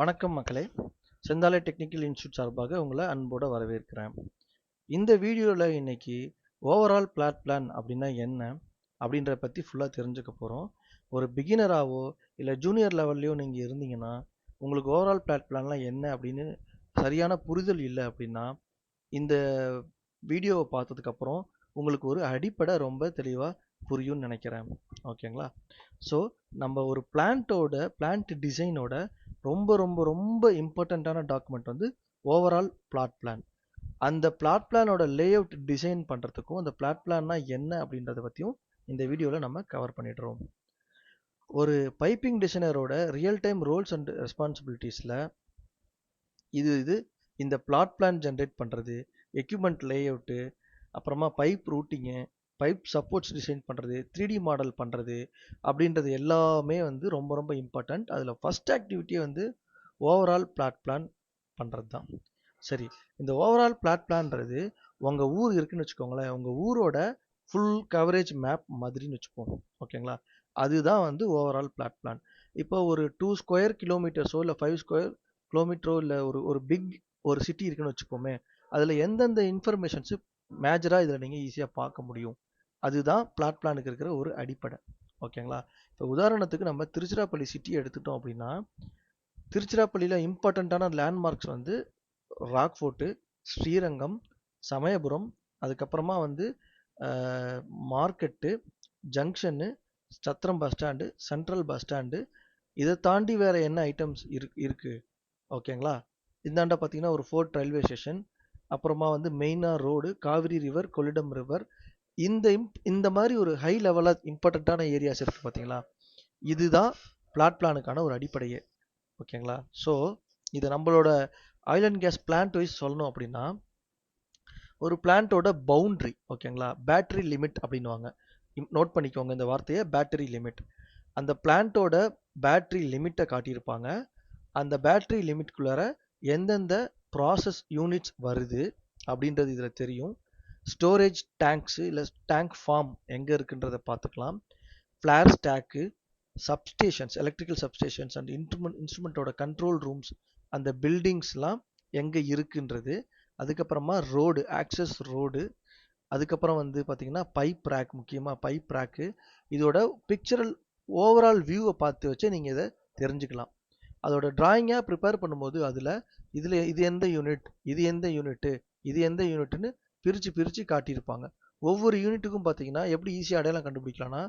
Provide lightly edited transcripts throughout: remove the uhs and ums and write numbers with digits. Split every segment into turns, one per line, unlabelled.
வணக்கம் மக்களே. செந்தாலை technical institute சார்பாக உங்களை அன்போடு வரவேற்கிறேன். இந்த வீடியோவில் இன்னைக்கு ஓவரால் பிளான் அப்படின்னா என்ன அப்படின்றத பற்றி ஃபுல்லாக தெரிஞ்சுக்க போகிறோம். ஒரு பிகினராகவோ இல்லை ஜூனியர் லெவல்லையோ நீங்கள் இருந்தீங்கன்னா உங்களுக்கு ஓவரால் பிளான்லாம் என்ன அப்படின்னு சரியான புரிதல் இல்லை அப்படின்னா இந்த வீடியோவை பார்த்ததுக்கப்புறம் உங்களுக்கு ஒரு அடிப்படை ரொம்ப தெளிவாக புரியும்னு நினைக்கிறேன். ஓகேங்களா? ஸோ நம்ம ஒரு பிளான்ட் டிசைனோட ரொம்ப ரொம்ப ரொம்ப இம்பார்ட்டண்ட்டான டாக்குமெண்ட் வந்து ஓவரால் பிளான். அந்த பிளானோட லேஅவுட் டிசைன் பண்ணுறதுக்கும் அந்த பிளான்னா என்ன அப்படின்றத பற்றியும் இந்த வீடியோவில் நம்ம கவர் பண்ணிடுறோம். ஒரு பைப்பிங் டிசைனரோட ரியல் டைம் ரோல்ஸ் அண்ட் ரெஸ்பான்சிபிலிட்டிஸில் இது இந்த பிளான் ஜென்ரேட் பண்ணுறது, எக்யூப்மெண்ட் லேஅவுட்டு, அப்புறமா pipe routing, pipe supports design பண்ணுறது, 3D மாடல் பண்ணுறது அப்படின்றது எல்லாமே வந்து ரொம்ப ரொம்ப இம்பார்ட்டண்ட். அதில் ஃபஸ்ட் ஆக்டிவிட்டியே வந்து ஓவரால் பிளான் பண்ணுறது தான். சரி, இந்த ஓவரால் பிளான்றது உங்கள் ஊர் இருக்குன்னு வச்சுக்கோங்களேன். உங்கள் ஊரோட ஃபுல் கவரேஜ் மேப் மாதிரின்னு வச்சுப்போம். ஓகேங்களா? அதுதான் வந்து ஓவரால் பிளான். இப்போ ஒரு 2 ஸ்கொயர் கிலோமீட்டர்ஸோ இல்லை 5 ஸ்கொயர் கிலோமீட்டரோ இல்லை ஒரு பிக் ஒரு சிட்டி இருக்குன்னு வச்சுப்போமே, அதில் எந்தெந்த இன்ஃபர்மேஷன்ஸு மேஜராக இதில் நீங்கள் ஈஸியாக பார்க்க முடியும். அதுதான் பிளானுக்கு இருக்கிற ஒரு அடிப்படை. ஓகேங்களா? இப்போ உதாரணத்துக்கு நம்ம திருச்சிராப்பள்ளி சிட்டி எடுத்துட்டோம் அப்படின்னா, திருச்சிராப்பள்ளியில் இம்பார்ட்டண்ட்டான லேண்ட்மார்க்ஸ் வந்து ராக் ஃபோர்ட்டு, ஸ்ரீரங்கம், சமயபுரம், அதுக்கப்புறமா வந்து market, junction, Chathiram bus stand, central bus stand, இதை தாண்டி வேறு என்ன ஐட்டம்ஸ் இருக்கு. ஓகேங்களா? இந்தாண்ட பார்த்தீங்கன்னா ஒரு ஃபோர்ட் ரயில்வே ஸ்டேஷன், அப்புறமா வந்து மெயினாக road, Kaveri river, Kollidam river, இந்த மாதிரி ஒரு ஹை லெவலாக இம்பார்ட்டண்ட்டான ஏரியாஸ் இருக்குது பார்த்தீங்களா? இதுதான் பிளானுக்கான ஒரு அடிப்படையே. ஓகேங்களா? ஸோ இது நம்மளோட oil and gas plant wise சொல்லணும் அப்படின்னா, ஒரு பிளான்ட்டோட பவுண்ட்ரி, ஓகேங்களா, பேட்டரி லிமிட் அப்படின்வாங்க. நோட் பண்ணிக்கோங்க இந்த வார்த்தையை, பேட்டரி லிமிட். அந்த பிளான்ட்டோட பேட்டரி லிமிட்டை காட்டியிருப்பாங்க. அந்த பேட்டரி லிமிட்குள்ளார எந்தெந்த ப்ராசஸ் யூனிட்ஸ் வருது அப்படின்றது இதில் தெரியும். ஸ்டோரேஜ் டேங்க்ஸு இல்லை டேங்க் ஃபார்ம் எங்கே இருக்குன்றதை பார்த்துக்கலாம். Flare stack, substations, electrical substations and இன்ஸ்ட்ருமெண்ட்டோட கண்ட்ரோல் ரூம்ஸ், அந்த பில்டிங்ஸ்லாம் எங்கே இருக்குன்றது. அதுக்கப்புறமா ரோடு, ஆக்சஸ் ரோடு, அதுக்கப்புறம் வந்து பார்த்தீங்கன்னா பைப் ரேக், முக்கியமாக பைப் ரேக்கு. இதோட பிக்சரல் ஓவரால் வியூவை பார்த்து வச்சு நீங்கள் இதை தெரிஞ்சுக்கலாம். அதோட டிராயிங்காக ப்ரிப்பேர் பண்ணும்போது இது எந்த யூனிட், இது எந்த யூனிட்டு, இது எந்த யூனிட்னு பிரித்து காட்டியிருப்பாங்க. ஒவ்வொரு யூனிட்டுக்கும் பார்த்தீங்கன்னா எப்படி ஈஸியாக அடையாளம் கண்டுபிடிக்கலாம்னா,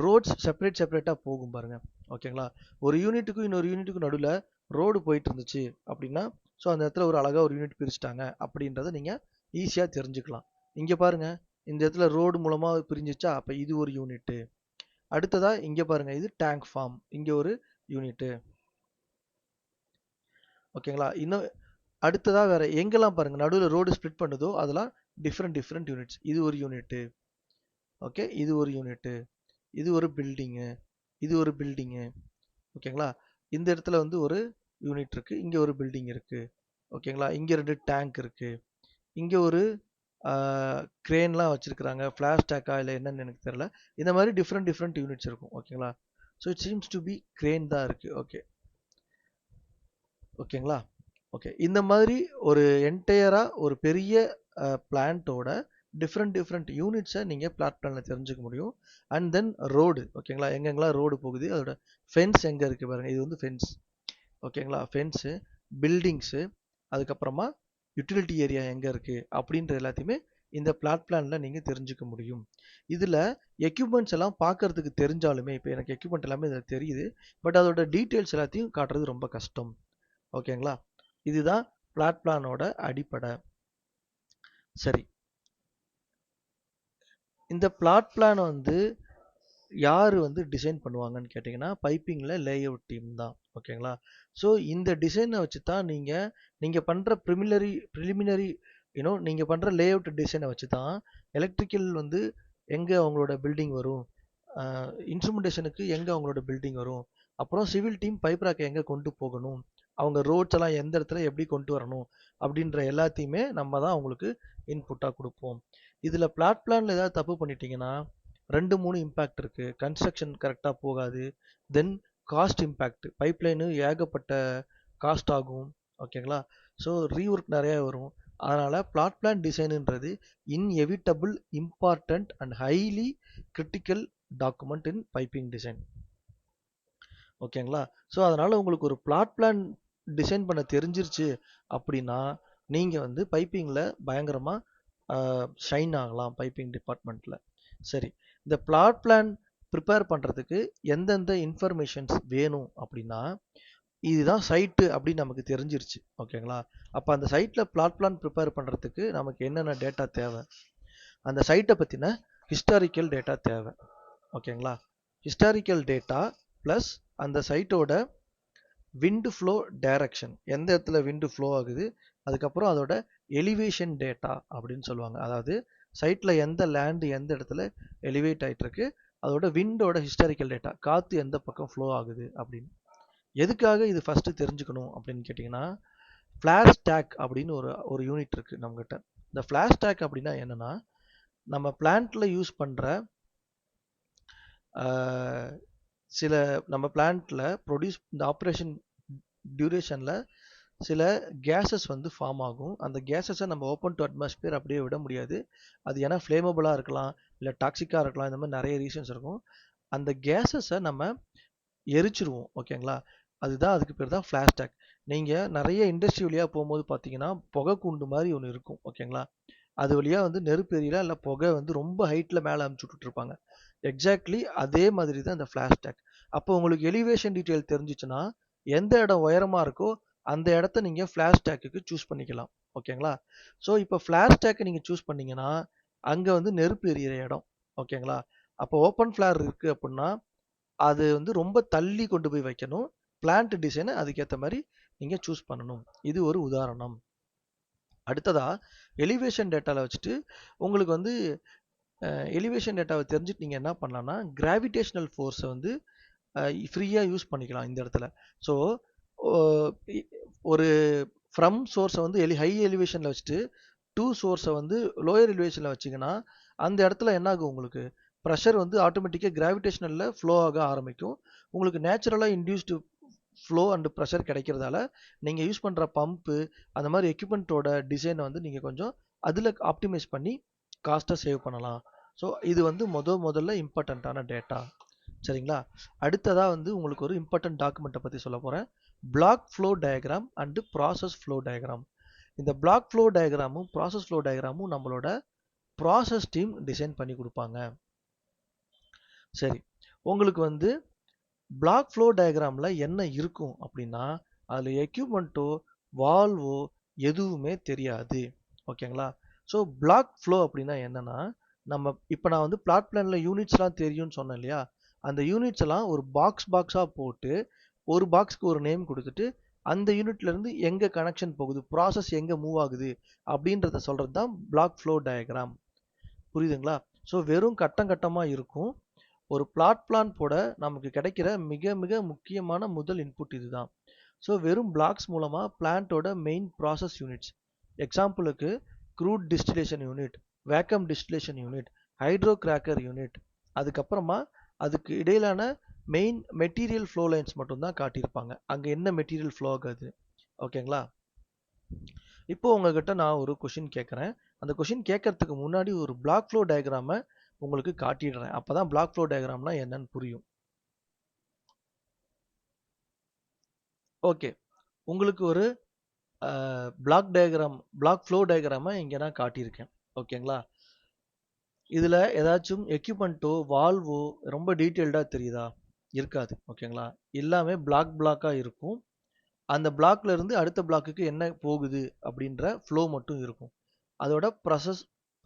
ரோட்ஸ் செப்பரேட்டாக போகும் பாருங்க. ஓகேங்களா? ஒரு யூனிட்டுக்கும் இன்னொரு யூனிட்டுக்கும் நடுவில் ரோடு போயிட்டு இருந்துச்சு அப்படின்னா, ஸோ அந்த இடத்துல ஒரு அழகாக ஒரு யூனிட் பிரிச்சுட்டாங்க அப்படின்றத நீங்கள் ஈஸியாக தெரிஞ்சுக்கலாம். இங்கே பாருங்க, இந்த இடத்துல ரோடு மூலமாக பிரிஞ்சிச்சா, அப்போ இது ஒரு யூனிட்டு. அடுத்ததாக இங்கே பாருங்க, இது டேங்க் ஃபார்ம், இங்கே ஒரு யூனிட்டு. ஓகேங்களா? இன்னும் அடுத்ததாக வேற எங்கெல்லாம் பாருங்க நடுவில் ரோடு ஸ்ப்ளிட் பண்ணுதோ அதெல்லாம் டிஃப்ரெண்ட் யூனிட்ஸ். இது ஒரு யூனிட்டு. ஓகே, இது ஒரு யூனிட்டு. இது ஒரு பில்டிங்கு, இது ஒரு பில்டிங்கு. ஓகேங்களா? இந்த இடத்துல வந்து ஒரு யூனிட் இருக்கு, இங்கே ஒரு பில்டிங் இருக்கு. ஓகேங்களா? இங்கே 2 டேங்க் இருக்கு. இங்கே ஒரு கிரேன்லாம் வச்சிருக்கிறாங்க. ஃப்ளாஷ் டேக்கா இல்லை என்னன்னு எனக்கு தெரியல. இந்த மாதிரி டிஃப்ரெண்ட் யூனிட்ஸ் இருக்கும். ஓகேங்களா? So it seems to be crane தான் இருக்கு. ஓகேங்களா? ஓகே, இந்த மாதிரி ஒரு என்டையராக ஒரு பெரிய பிளான்ட்டோட டிஃப்ரெண்ட் யூனிட்ஸை நீங்கள் பிளானில் தெரிஞ்சுக்க முடியும். அண்ட் தென் ரோடு, ஓகேங்களா, எங்கெங்கெல்லாம் ரோடு போகுது, அதோட ஃபென்ஸ் எங்கே இருக்குது பாருங்கள், இது வந்து ஃபென்ஸ். ஓகேங்களா? ஃபென்ஸு, பில்டிங்ஸு, அதுக்கப்புறமா யூட்டிலிட்டி ஏரியா எங்கே இருக்குது அப்படின்ற எல்லாத்தையுமே இந்த பிளானில் நீங்கள் தெரிஞ்சுக்க முடியும். இதில் எக்யூப்மெண்ட்ஸ் எல்லாம் பார்க்கறதுக்கு தெரிஞ்சாலுமே, இப்போ எனக்கு எக்யூப்மெண்ட் எல்லாமே இதில் தெரியுது, பட் அதோட டீட்டெயில்ஸ் எல்லாத்தையும் காட்டுறது ரொம்ப கஷ்டம். ஓகேங்களா? இதுதான் பிளானோட அடிப்படை. சரி, இந்த பிளான் வந்து யார் வந்து டிசைன் பண்ணுவாங்கன்னு கேட்டிங்கன்னா, பைப்பிங்கில் லேஅவுட் டீம் தான். ஓகேங்களா? ஸோ இந்த டிசைனை வச்சு தான் நீங்கள் பண்ணுற ப்ரிலிமினரி நீங்கள் பண்ணுற லேஅவுட் டிசைனை வச்சு தான் எலக்ட்ரிக்கல் வந்து எங்கே அவங்களோட பில்டிங் வரும், இன்ஸ்ட்ருமெண்டேஷனுக்கு எங்கே அவங்களோட பில்டிங் வரும், அப்புறம் சிவில் டீம் பைப் ராக்கை எங்கே கொண்டு போகணும், அவங்க ரோட்ஸ் எல்லாம் எந்த இடத்துல எப்படி கொண்டு வரணும் அப்படின்ற எல்லாத்தையுமே நம்ம தான் அவங்களுக்கு இன்புட்டாக கொடுப்போம். இதில் பிளானில் ஏதாவது தப்பு பண்ணிட்டீங்கன்னா 2-3 இம்பேக்ட் இருக்குது. கன்ஸ்ட்ரக்ஷன் கரெக்டாக போகாது. தென் காஸ்ட் இம்பேக்ட், பைப்லைனு ஏகப்பட்ட காஸ்ட் ஆகும். ஓகேங்களா? ஸோ ரீஒர்க் நிறைய வரும். அதனால பிளாட் பிளான் டிசைன்ன்றது inevitable, important and highly critical document in piping design. ஓகேங்களா? ஸோ அதனால உங்களுக்கு ஒரு பிளாட் பிளான் டிசைன் பண்ண தெரிஞ்சிருச்சு அப்படின்னா நீங்க வந்து பைப்பிங்ல பயங்கரமா ஷைன் ஆகலாம் பைப்பிங் டிபார்ட்மெண்ட்ல. சரி, இந்த பிளாட் பிளான் ப்ரிப்பேர் பண்றதுக்கு எந்தெந்த இன்ஃபர்மேஷன்ஸ் வேணும் அப்படின்னா, இதுதான் சைட்டு அப்படின்னு நமக்கு தெரிஞ்சிருச்சு. ஓகேங்களா? அப்போ அந்த சைட்ல பிளாட் பிளான் ப்ரிப்பேர் பண்றதுக்கு நமக்கு என்னென்ன டேட்டா தேவை? அந்த சைட்டை பத்தின ஹிஸ்டாரிக்கல் டேட்டா தேவை. ஓகேங்களா? ஹிஸ்டாரிக்கல் டேட்டா பிளஸ் அந்த சைட்டோட விண்ட் ஃப்ளோ டைரக்ஷன், எந்த இடத்துல விண்ட் ஃப்ளோ ஆகுது, அதுக்கப்புறம் அதோட எலிவேஷன் டேட்டா அப்படின்னு சொல்லுவாங்க. அதாவது சைட்ல எந்த லேண்டு எந்த இடத்துல எலிவேட் ஆயிட்டு இருக்கு, அதோட விண்டோட ஹிஸ்டாரிக்கல் டேட்டா, காத்து எந்த பக்கம் ஃப்ளோ ஆகுது அப்படின்னு. எதுக்காக இது ஃபர்ஸ்ட் தெரிஞ்சுக்கணும் அப்படின்னு கேட்டிங்கன்னா, ஃபிளாஷ் ஸ்டாக் அப்படின்னு ஒரு யூனிட் இருக்கு நம்மகிட்ட. இந்த ஃபிளாஷ் ஸ்டாக் அப்படின்னா என்னன்னா, நம்ம பிளான்ட்ல யூஸ் பண்ற சில நம்ம பிளான்ட்ல ப்ரொடியூஸ் இந்த ஆப்ரேஷன் டியூரேஷன்ல சில கேஸஸ் வந்து ஃபார்ம் ஆகும். அந்த கேஸஸை நம்ம ஓப்பன் டு அட்மாஸ்பியர் அப்படியே விட முடியாது. அது ஏன்னா ஃப்ளேமபிளாக இருக்கலாம், இல்லை டாக்ஸிக்காக இருக்கலாம், இந்த மாதிரி நிறைய ரீசன்ஸ் இருக்கும். அந்த கேஸஸை நம்ம எரிச்சிருவோம். ஓகேங்களா? அதுதான், அதுக்கு பேர் தான் ஃபிளாஷ் ஸ்டாக். நீங்கள் நிறைய இண்டஸ்ட்ரி வழியாக போகும்போது பார்த்தீங்கன்னா புகை குண்டு மாதிரி ஒன்று இருக்கும். ஓகேங்களா? அது வழியாக வந்து நெருப்பு எரியலாம், இல்லை புகை வந்து ரொம்ப ஹைட்டில் மேலே அமுச்சு விட்டுருப்பாங்க. எக்ஸாக்ட்லி அதே மாதிரி தான் இந்த ஃபிளாஷ் ஸ்டாக். அப்போ உங்களுக்கு எலிவேஷன் டீட்டெயில் தெரிஞ்சிச்சுன்னா எந்த இடம் உயரமாக இருக்கோ அந்த இடத்த நீங்கள் ஃபிளாஷ் ஸ்டாக்குக்கு சூஸ் பண்ணிக்கலாம். ஓகேங்களா? ஸோ இப்போ ஃபிளாஷ் ஸ்டாக்கை நீங்கள் சூஸ் பண்ணீங்கன்னா அங்கே வந்து நெருப்பு எரியிற இடம். ஓகேங்களா? அப்போ ஓப்பன் ஃபிளார் இருக்குது அப்படின்னா அது வந்து ரொம்ப தள்ளி கொண்டு போய் வைக்கணும். பிளான்ட் டிசைனை அதுக்கேற்ற மாதிரி நீங்கள் சூஸ் பண்ணணும். இது ஒரு உதாரணம். அடுத்ததா எலிவேஷன் டேட்டாவில் வச்சுட்டு உங்களுக்கு வந்து எலிவேஷன் டேட்டாவை தெரிஞ்சுட்டு நீங்கள் என்ன பண்ணலாம்னா கிராவிடேஷனல் ஃபோர்ஸை வந்து ஃப்ரீயாக யூஸ் பண்ணிக்கலாம் இந்த இடத்துல. ஸோ ஒரு ஃப்ரம் சோர்ஸை வந்து ஹை எலிவேஷனில் வச்சுட்டு டூ சோர்ஸை வந்து லோயர் எலிவேஷனில் வச்சிங்கன்னா அந்த இடத்துல என்ன ஆகும், உங்களுக்கு ப்ரெஷர் வந்து ஆட்டோமேட்டிக்காக கிராவிடேஷனலில் ஃப்ளோ ஆக ஆரம்பிக்கும். உங்களுக்கு நேச்சுரலாக இன்டியூஸ்டு ஃப்ளோ அண்ட் ப்ரெஷர் கிடைக்கிறதால நீங்கள் யூஸ் பண்ணுற பம்பு அந்த மாதிரி எக்யூப்மெண்ட்டோட டிசைனை வந்து நீங்கள் கொஞ்சம் அதில் ஆப்டிமைஸ் பண்ணி காஸ்ட்டை சேவ் பண்ணலாம். ஸோ இது வந்து முதல்ல இம்பார்ட்டண்ட்டான டேட்டா. சரிங்களா? அடுத்ததாக வந்து உங்களுக்கு ஒரு இம்பார்ட்டன்ட் டாக்குமெண்ட்டை பற்றி சொல்ல போகிறேன். Block flow diagram and process flow diagram. இந்த பிளாக் ஃப்ளோ டயக்ராமும் ப்ராசஸ் ஃப்ளோ டயக்ராமும் நம்மளோட ப்ராசஸ் டீம் டிசைன் பண்ணி கொடுப்பாங்க. சரி, உங்களுக்கு வந்து பிளாக் ஃப்ளோ டயக்ராமில் என்ன இருக்கும் அப்படின்னா அதில் எக்யூப்மெண்ட்டோ வால்வோ எதுவுமே தெரியாது. ஓகேங்களா? ஸோ பிளாக் ஃப்ளோ அப்படின்னா என்னன்னா, நம்ம இப்போ நான் வந்து பிளாட் பிளானில் யூனிட்ஸ்லாம் தெரியும்னு சொன்னேன் இல்லையா, அந்த யூனிட்ஸ் எல்லாம் ஒரு பாக்ஸாக போட்டு ஒரு பாக்ஸ்க்கு ஒரு நேம் கொடுத்துட்டு அந்த யூனிட்லேருந்து எங்கே கனெக்ஷன் போகுது, ப்ராசஸ் எங்கே மூவ் ஆகுது அப்படின்றத சொல்கிறது தான் பிளாக் ஃப்ளோ டயக்ராம். புரியுதுங்களா? ஸோ வெறும் கட்டம் கட்டமாக இருக்கும். ஒரு பிளாட் பிளான் போட நமக்கு கிடைக்கிற மிக மிக முக்கியமான முதல் இன்புட் இதுதான். ஸோ வெறும் பிளாக்ஸ் மூலமாக பிளான்ட்டோட மெயின் ப்ராசஸ் யூனிட்ஸ், எக்ஸாம்பிளுக்கு crude distillation unit, vacuum distillation unit, hydro cracker unit, அதுக்கப்புறமா அதுக்கு இடையிலான மெயின் மெட்டீரியல் ஃப்ளோ லைன்ஸ் மட்டும்தான் காட்டியிருப்பாங்க. அங்கே என்ன மெட்டீரியல் ஃப்ளோ ஆகுது. ஓகேங்களா? இப்போ உங்ககிட்ட நான் ஒரு கொஷின் கேட்குறேன். அந்த கொஷின் கேட்கறதுக்கு முன்னாடி ஒரு பிளாக் ஃப்ளோ டயக்ராமை உங்களுக்கு காட்டிடுறேன். அப்பதான் பிளாக் ஃப்ளோ டயக்ராம்னா என்னன்னு புரியும். ஓகே, உங்களுக்கு ஒரு பிளாக் ஃப்ளோ டயக்ராமை இங்கே நான் காட்டியிருக்கேன். ஓகேங்களா? இதில் ஏதாச்சும் எக்யூப்மெண்ட்டோ வால்வோ ரொம்ப டீட்டெயில்டாக தெரியுதா? இருக்காது. ஓகேங்களா? எல்லாமே பிளாக்காக இருக்கும். அந்த பிளாக்ல இருந்து அடுத்த பிளாக்குக்கு என்ன போகுது அப்படின்ற ஃப்ளோ மட்டும் இருக்கும். அதோட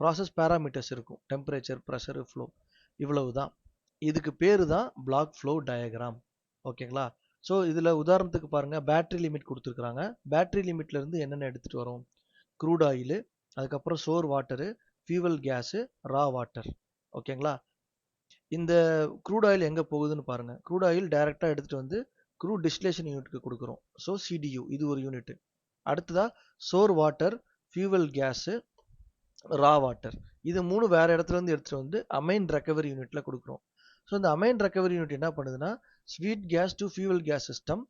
ப்ராசஸ் பேராமீட்டர்ஸ் இருக்கும், டெம்பரேச்சர், ப்ரெஷர், ஃப்ளோ, இவ்வளவு தான். இதுக்கு பேரு தான் பிளாக் ஃப்ளோ டயக்ராம். ஓகேங்களா? ஸோ இதில் உதாரணத்துக்கு பாருங்கள், பேட்டரி லிமிட் கொடுத்துருக்குறாங்க. பேட்டரி லிமிட்லேருந்து என்னென்ன எடுத்துகிட்டு வரும்? க்ரூட் ஆயிலு, அதுக்கப்புறம் சோர் வாட்டரு, ஃபியூவல் கேஸு, ரா வாட்டர். ஓகேங்களா? இந்த க்ரூட் ஆயில் எங்கே போகுதுன்னு பாருங்கள். க்ரூட் ஆயில் டைரெக்டாக எடுத்துகிட்டு வந்து க்ரூட் டிஸ்டிலேஷன் யூனிட்டுக்கு கொடுக்குறோம். ஸோ சிடியூ இது ஒரு யூனிட். அடுத்ததாக சோர் வாட்டர், ஃபியூவல் கேஸு, ரா வாட்டர், இது மூணு வேற இடத்துல இருந்து எடுத்துகிட்டு வந்து அமைன் ரெக்கவரி யூனிட்டில் கொடுக்குறோம். ஸோ இந்த அமைன் ரெக்கவரி யூனிட் என்ன பண்ணுதுன்னா sweet gas to fuel gas system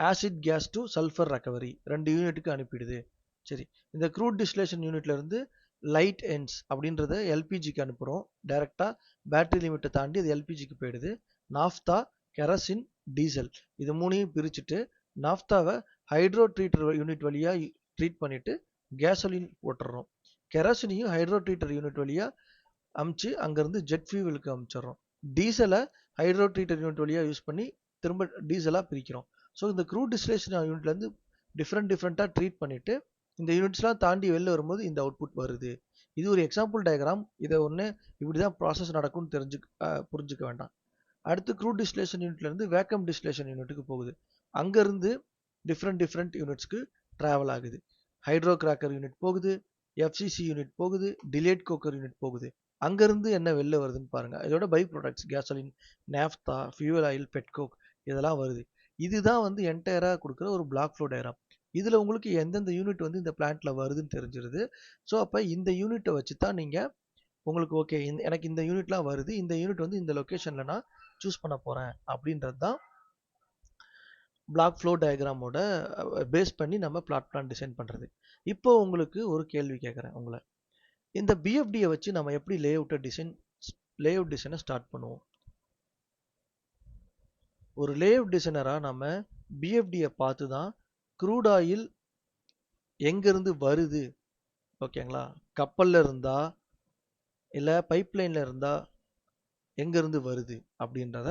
acid gas to sulphur recovery 2 யூனிட்டுக்கு அனுப்பிடுது. சரி, இந்த க்ரூட் டிஸ்டிலேஷன் யூனிட்ல இருந்து லைட் எண்ட்ஸ் அப்படின்றத எல்பிஜிக்கு அனுப்புகிறோம். டைரெக்டாக பேட்டரி லிமிட்டை தாண்டி அது எல்பிஜிக்கு போயிடுது. நாஃப்தா, கெரசின், டீசல் இது மூணையும் பிரிச்சுட்டு நாஃப்தாவை ஹைட்ரோ ட்ரீட்டர் யூனிட் வழியாக ட்ரீட் பண்ணிட்டு கேசோலின் போட்டுடுறோம். கெரசினையும் ஹைட்ரோ ட்ரீட்டர் யூனிட் வழியாக அமுச்சு அங்கேருந்து ஜெட் ஃபியூவலுக்கு அமுச்சிடுறோம். டீசலை ஹைட்ரோ ட்ரீட்டர் யூனிட் வழியாக யூஸ் பண்ணி திரும்ப டீசலாக பிரிக்கிறோம். ஸோ இந்த க்ரூட் டிஸ்டிலேஷன் யூனிட்லேருந்து டிஃப்ரெண்ட்டாக ட்ரீட் பண்ணிவிட்டு இந்த யூனிட்ஸ்லாம் தாண்டி வெளில வரும்போது இந்த அவுட்புட் வருது. இது ஒரு எக்ஸாம்பிள் டயக்ராம். இதை ஒன்று இப்படி தான் ப்ராசஸ் நடக்கும்னு புரிஞ்சுக்க வேண்டாம். அடுத்து க்ரூட் டிஸ்டிலேஷன் யூனிட்லேருந்து வேக்கம் டிஸ்டிலேஷன் யூனிட்டுக்கு போகுது. அங்கேருந்து டிஃப்ரெண்ட் யூனிட்ஸ்க்கு ட்ராவல் ஆகுது. ஹைட்ரோ கிராக்கர் யூனிட் போகுது, எஃப்சிசி யூனிட் போகுது, டிலேட் கோக்கர் யூனிட் போகுது. அங்கேருந்து என்ன வெளில வருதுன்னு பாருங்கள். இதோட byproducts gasoline, naphtha, fuel oil, petcoke இதெல்லாம் வருது. இதுதான் வந்து என்டையராக கொடுக்குற ஒரு பிளாக் ஃப்ளோ டயக்ராம். இதில் உங்களுக்கு எந்தெந்த யூனிட் வந்து இந்த பிளான்ட்டில் வருதுன்னு தெரிஞ்சிருது. ஸோ அப்போ இந்த யூனிட்டை வச்சு தான் நீங்கள் உங்களுக்கு ஓகே எனக்கு இந்த யூனிட்லாம் வருது, இந்த யூனிட் வந்து இந்த லொக்கேஷனில் நான் சூஸ் பண்ண போகிறேன் அப்படின்றது தான் பிளாக் ஃப்ளோ டயக்ராமோட பேஸ் பண்ணி நம்ம பிளான் டிசைன் பண்ணுறது. இப்போ உங்களுக்கு ஒரு கேள்வி கேட்குறேன் உங்களை. இந்த பிஎஃப்டியை வச்சு நம்ம எப்படி லேஅவுட் டிசைனை ஸ்டார்ட் பண்ணுவோம்? ஒரு லேஅவுட் டிசைனராக நம்ம பிஎஃப்டியை பார்த்து தான் க்ரூட் ஆயில் எங்கேருந்து வருது, ஓகேங்களா, கப்பலில் இருந்தா இல்லை பைப்லைனில் இருந்தா எங்கேருந்து வருது அப்படின்றத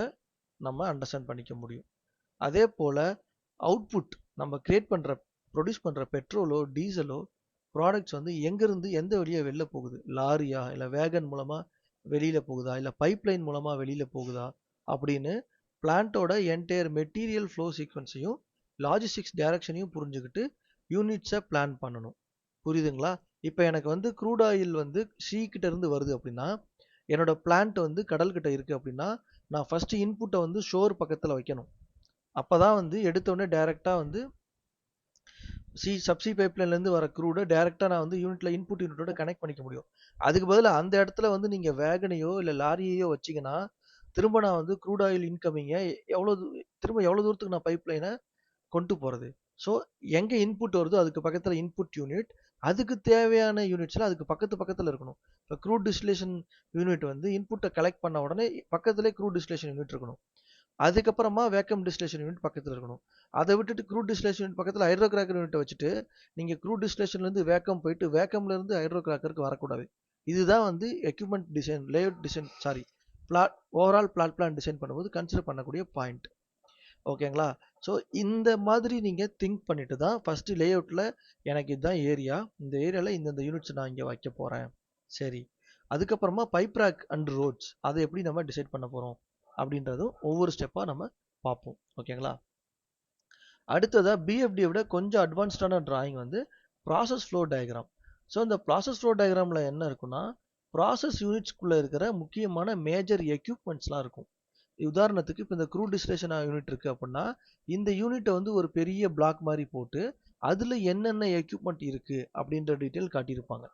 நம்ம அண்டர்ஸ்டாண்ட் பண்ணிக்க முடியும். அதே போல் அவுட்புட் நம்ம ப்ரொடியூஸ் பண்ணுற பெட்ரோலோ டீசலோ ப்ராடக்ட்ஸ் வந்து எங்கேருந்து எந்த வழியாக வெளில போகுது, லாரியா இல்லை வேகன் மூலமாக வெளியில் போகுதா இல்லை பைப்லைன் மூலமாக வெளியில் போகுதா அப்படின்னு பிளான்ட்டோட என்டையர் மெட்டீரியல் ஃப்ளோ சீக்வன்ஸையும் லாஜிஸ்டிக்ஸ் டைரக்ஷனையும் புரிஞ்சுக்கிட்டு யூனிட்ஸை பிளான் பண்ணணும். புரியுதுங்களா? இப்போ எனக்கு வந்து க்ரூட் ஆயில் வந்து கிட்ட இருந்து வருது அப்படின்னா என்னோட பிளான்ட் வந்து கடல்கிட்ட இருக்குது அப்படின்னா நான் ஃபஸ்ட்டு இன்புட்டை வந்து ஷோர் பக்கத்தில் வைக்கணும். அப்போ தான் வந்து எடுத்தோடனே டைரெக்டாக வந்து சப்சி பைப்லைன்லேருந்து வர க்ரூடை டேரெக்டாக நான் வந்து இன்புட் யூனிட்டோட கனெக்ட் பண்ணிக்க முடியும். அதுக்கு பதிலாக அந்த இடத்துல வந்து நீங்கள் வேகனையோ இல்லை லாரியையோ வச்சிங்கன்னா திரும்ப நான் வந்து க்ரூட் ஆயில் இன்கமிங்கை திரும்ப எவ்வளோ தூரத்துக்கு நான் பைப்லைனை கொண்டு போகிறது. ஸோ எங்கே இன்புட் வருதோ அதுக்கு பக்கத்தில் இன்புட் யூனிட், அதுக்கு தேவையான யூனிட்ஸில் அதுக்கு பக்கத்தில் இருக்கணும். இப்போ க்ரூட் டிஸ்டிலேஷன் யூனிட் வந்து இன்புட்டை கலெக்ட் பண்ண உடனே பக்கத்துலேயே க்ரூட் டிஸ்டிலேஷன் யூனிட் இருக்கணும். அதுக்கப்புறமா வேக்கம் டிஸ்டிலேஷன் யூனிட் பக்கத்தில் இருக்கணும். அதை விட்டுட்டு க்ரூட் டிஸ்டிலேஷன் யூனிட் பக்கத்தில் ஹைட்ரோ கிராக்கர் யூனிட்டை வச்சுட்டு நீங்கள் க்ரூட் டிஸ்டிலேஷன்லேருந்து வேக்கம் போயிட்டு வேக்கம்லேருந்து ஹைட்ரோ கிராக்கருக்கு வரக்கூடாது. இதுதான் வந்து equipment design, layout design, overall plan design பண்ணும்போது கன்சிடர் பண்ணக்கூடிய பாயிண்ட். ஓகேங்களா? ஸோ இந்த மாதிரி நீங்கள் திங்க் பண்ணிட்டு தான் ஃபஸ்ட்டு லேஅவுட்டில் எனக்கு இதுதான் ஏரியா, இந்த ஏரியாவில் இந்தந்த யூனிட்ஸ் நான் இங்கே வைக்க போகிறேன். சரி, அதுக்கப்புறமா பைப் ரேக் அண்ட் ரோட்ஸ் அதை எப்படி நம்ம டிசைட் பண்ண போகிறோம் அப்படின்றதும் ஒவ்வொரு ஸ்டெப்பாக நம்ம பார்ப்போம். ஓகேங்களா? அடுத்ததாக பிஎஃப்டியை விட கொஞ்சம் அட்வான்ஸ்டான டிராயிங் வந்து ப்ராசஸ் ஃப்ளோ டயக்ராம். ஸோ இந்த ப்ராசஸ் ஃப்ளோ டயக்ராமில் என்ன இருக்குன்னா ப்ராசஸ் யூனிட்ஸ்குள்ளே இருக்கிற முக்கியமான மேஜர் எக்யூப்மெண்ட்ஸ்லாம் இருக்கும். உதாரணத்துக்கு இப்போ இந்த க்ரூட் டிஸ்டிலேஷன் யூனிட் இருக்குது அப்படின்னா இந்த யூனிட்டை வந்து ஒரு பெரிய பிளாக் மாதிரி போட்டு அதில் என்னென்ன எக்யூப்மெண்ட் இருக்குது அப்படின்ற டீட்டெயில் காட்டியிருப்பாங்க.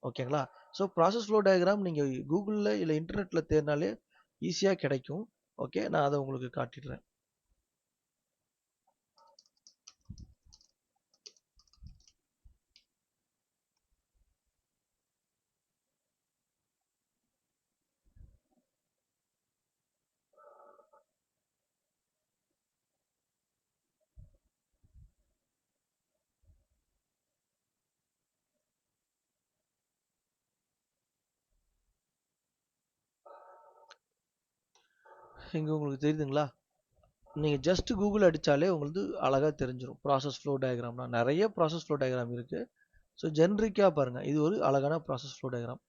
ஓகேங்களா? ஸோ ப்ராசஸ் ஃப்ளோ டயக்ராம் நீங்கள் கூகுளில் இல்லை இன்டர்நெட்டில் தேடினாலே ஈஸியாக கிடைக்கும். ஓகே, நான் அதை உங்களுக்கு காட்டிடுறேன். இங்கே உங்களுக்கு தெரியுதுங்களா? நீங்கள் ஜஸ்ட் கூகுள் அடித்தாலே உங்களுக்கு அழகாக தெரிஞ்சிடும். ப்ராசஸ் ஃப்ளோ டயக்ராம்னா நிறைய ப்ராசஸ் ஃப்ளோ டயக்ராம் இருக்குது. ஸோ ஜென்ரிக்காக பாருங்கள், இது ஒரு அழகான process flow diagram.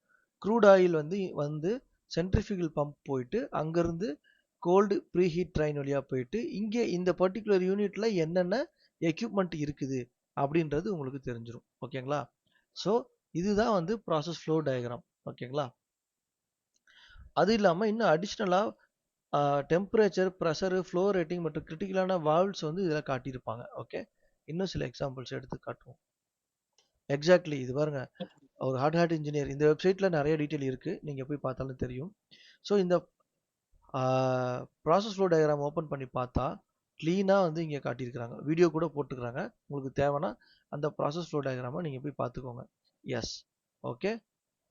Crude oil வந்து சென்ட்ரிஃபியூகல் பம்ப் போயிட்டு அங்கேருந்து கோல்டு ப்ரீ ஹீட் ட்ரைன் வழியாக போயிட்டு இங்கே இந்த பர்டிகுலர் யூனிட்டில் என்னென்ன எக்யூப்மெண்ட் இருக்குது அப்படின்றது உங்களுக்கு தெரிஞ்சிடும். ஓகேங்களா? ஸோ இதுதான் வந்து ப்ராசஸ் ஃப்ளோ டயக்ராம். ஓகேங்களா? அது இல்லாமல் இன்னும் அடிஷ்னலாக டெம்பரேச்சர், ப்ரெஷரு, ஃப்ளோ ரேட்டிங் மற்றும் கிரிட்டிக்கலான வால்வ்ஸ் வந்து இதில் காட்டியிருப்பாங்க. ஓகே, இன்னும் சில எக்ஸாம்பிள்ஸ் எடுத்து காட்டுவோம். எக்ஸாக்ட்லி இது பாருங்க, ஒரு ஹார்ட் இன்ஜினியர் இந்த வெப்சைட்டில் நிறைய டீட்டெயில் இருக்குது, நீங்கள் போய் பார்த்தாலும் தெரியும். ஸோ இந்த ப்ராசஸ் ஃப்ளோ டயக்ராம் ஓப்பன் பண்ணி பார்த்தா க்ளீனாக வந்து இங்கே காட்டியிருக்கிறாங்க. வீடியோ கூட போட்டுக்கிறாங்க. உங்களுக்கு தேவைன்னா அந்த ப்ராசஸ் ஃப்ளோ டயக்ராமை நீங்கள் போய் பார்த்துக்கோங்க. Yes, okay.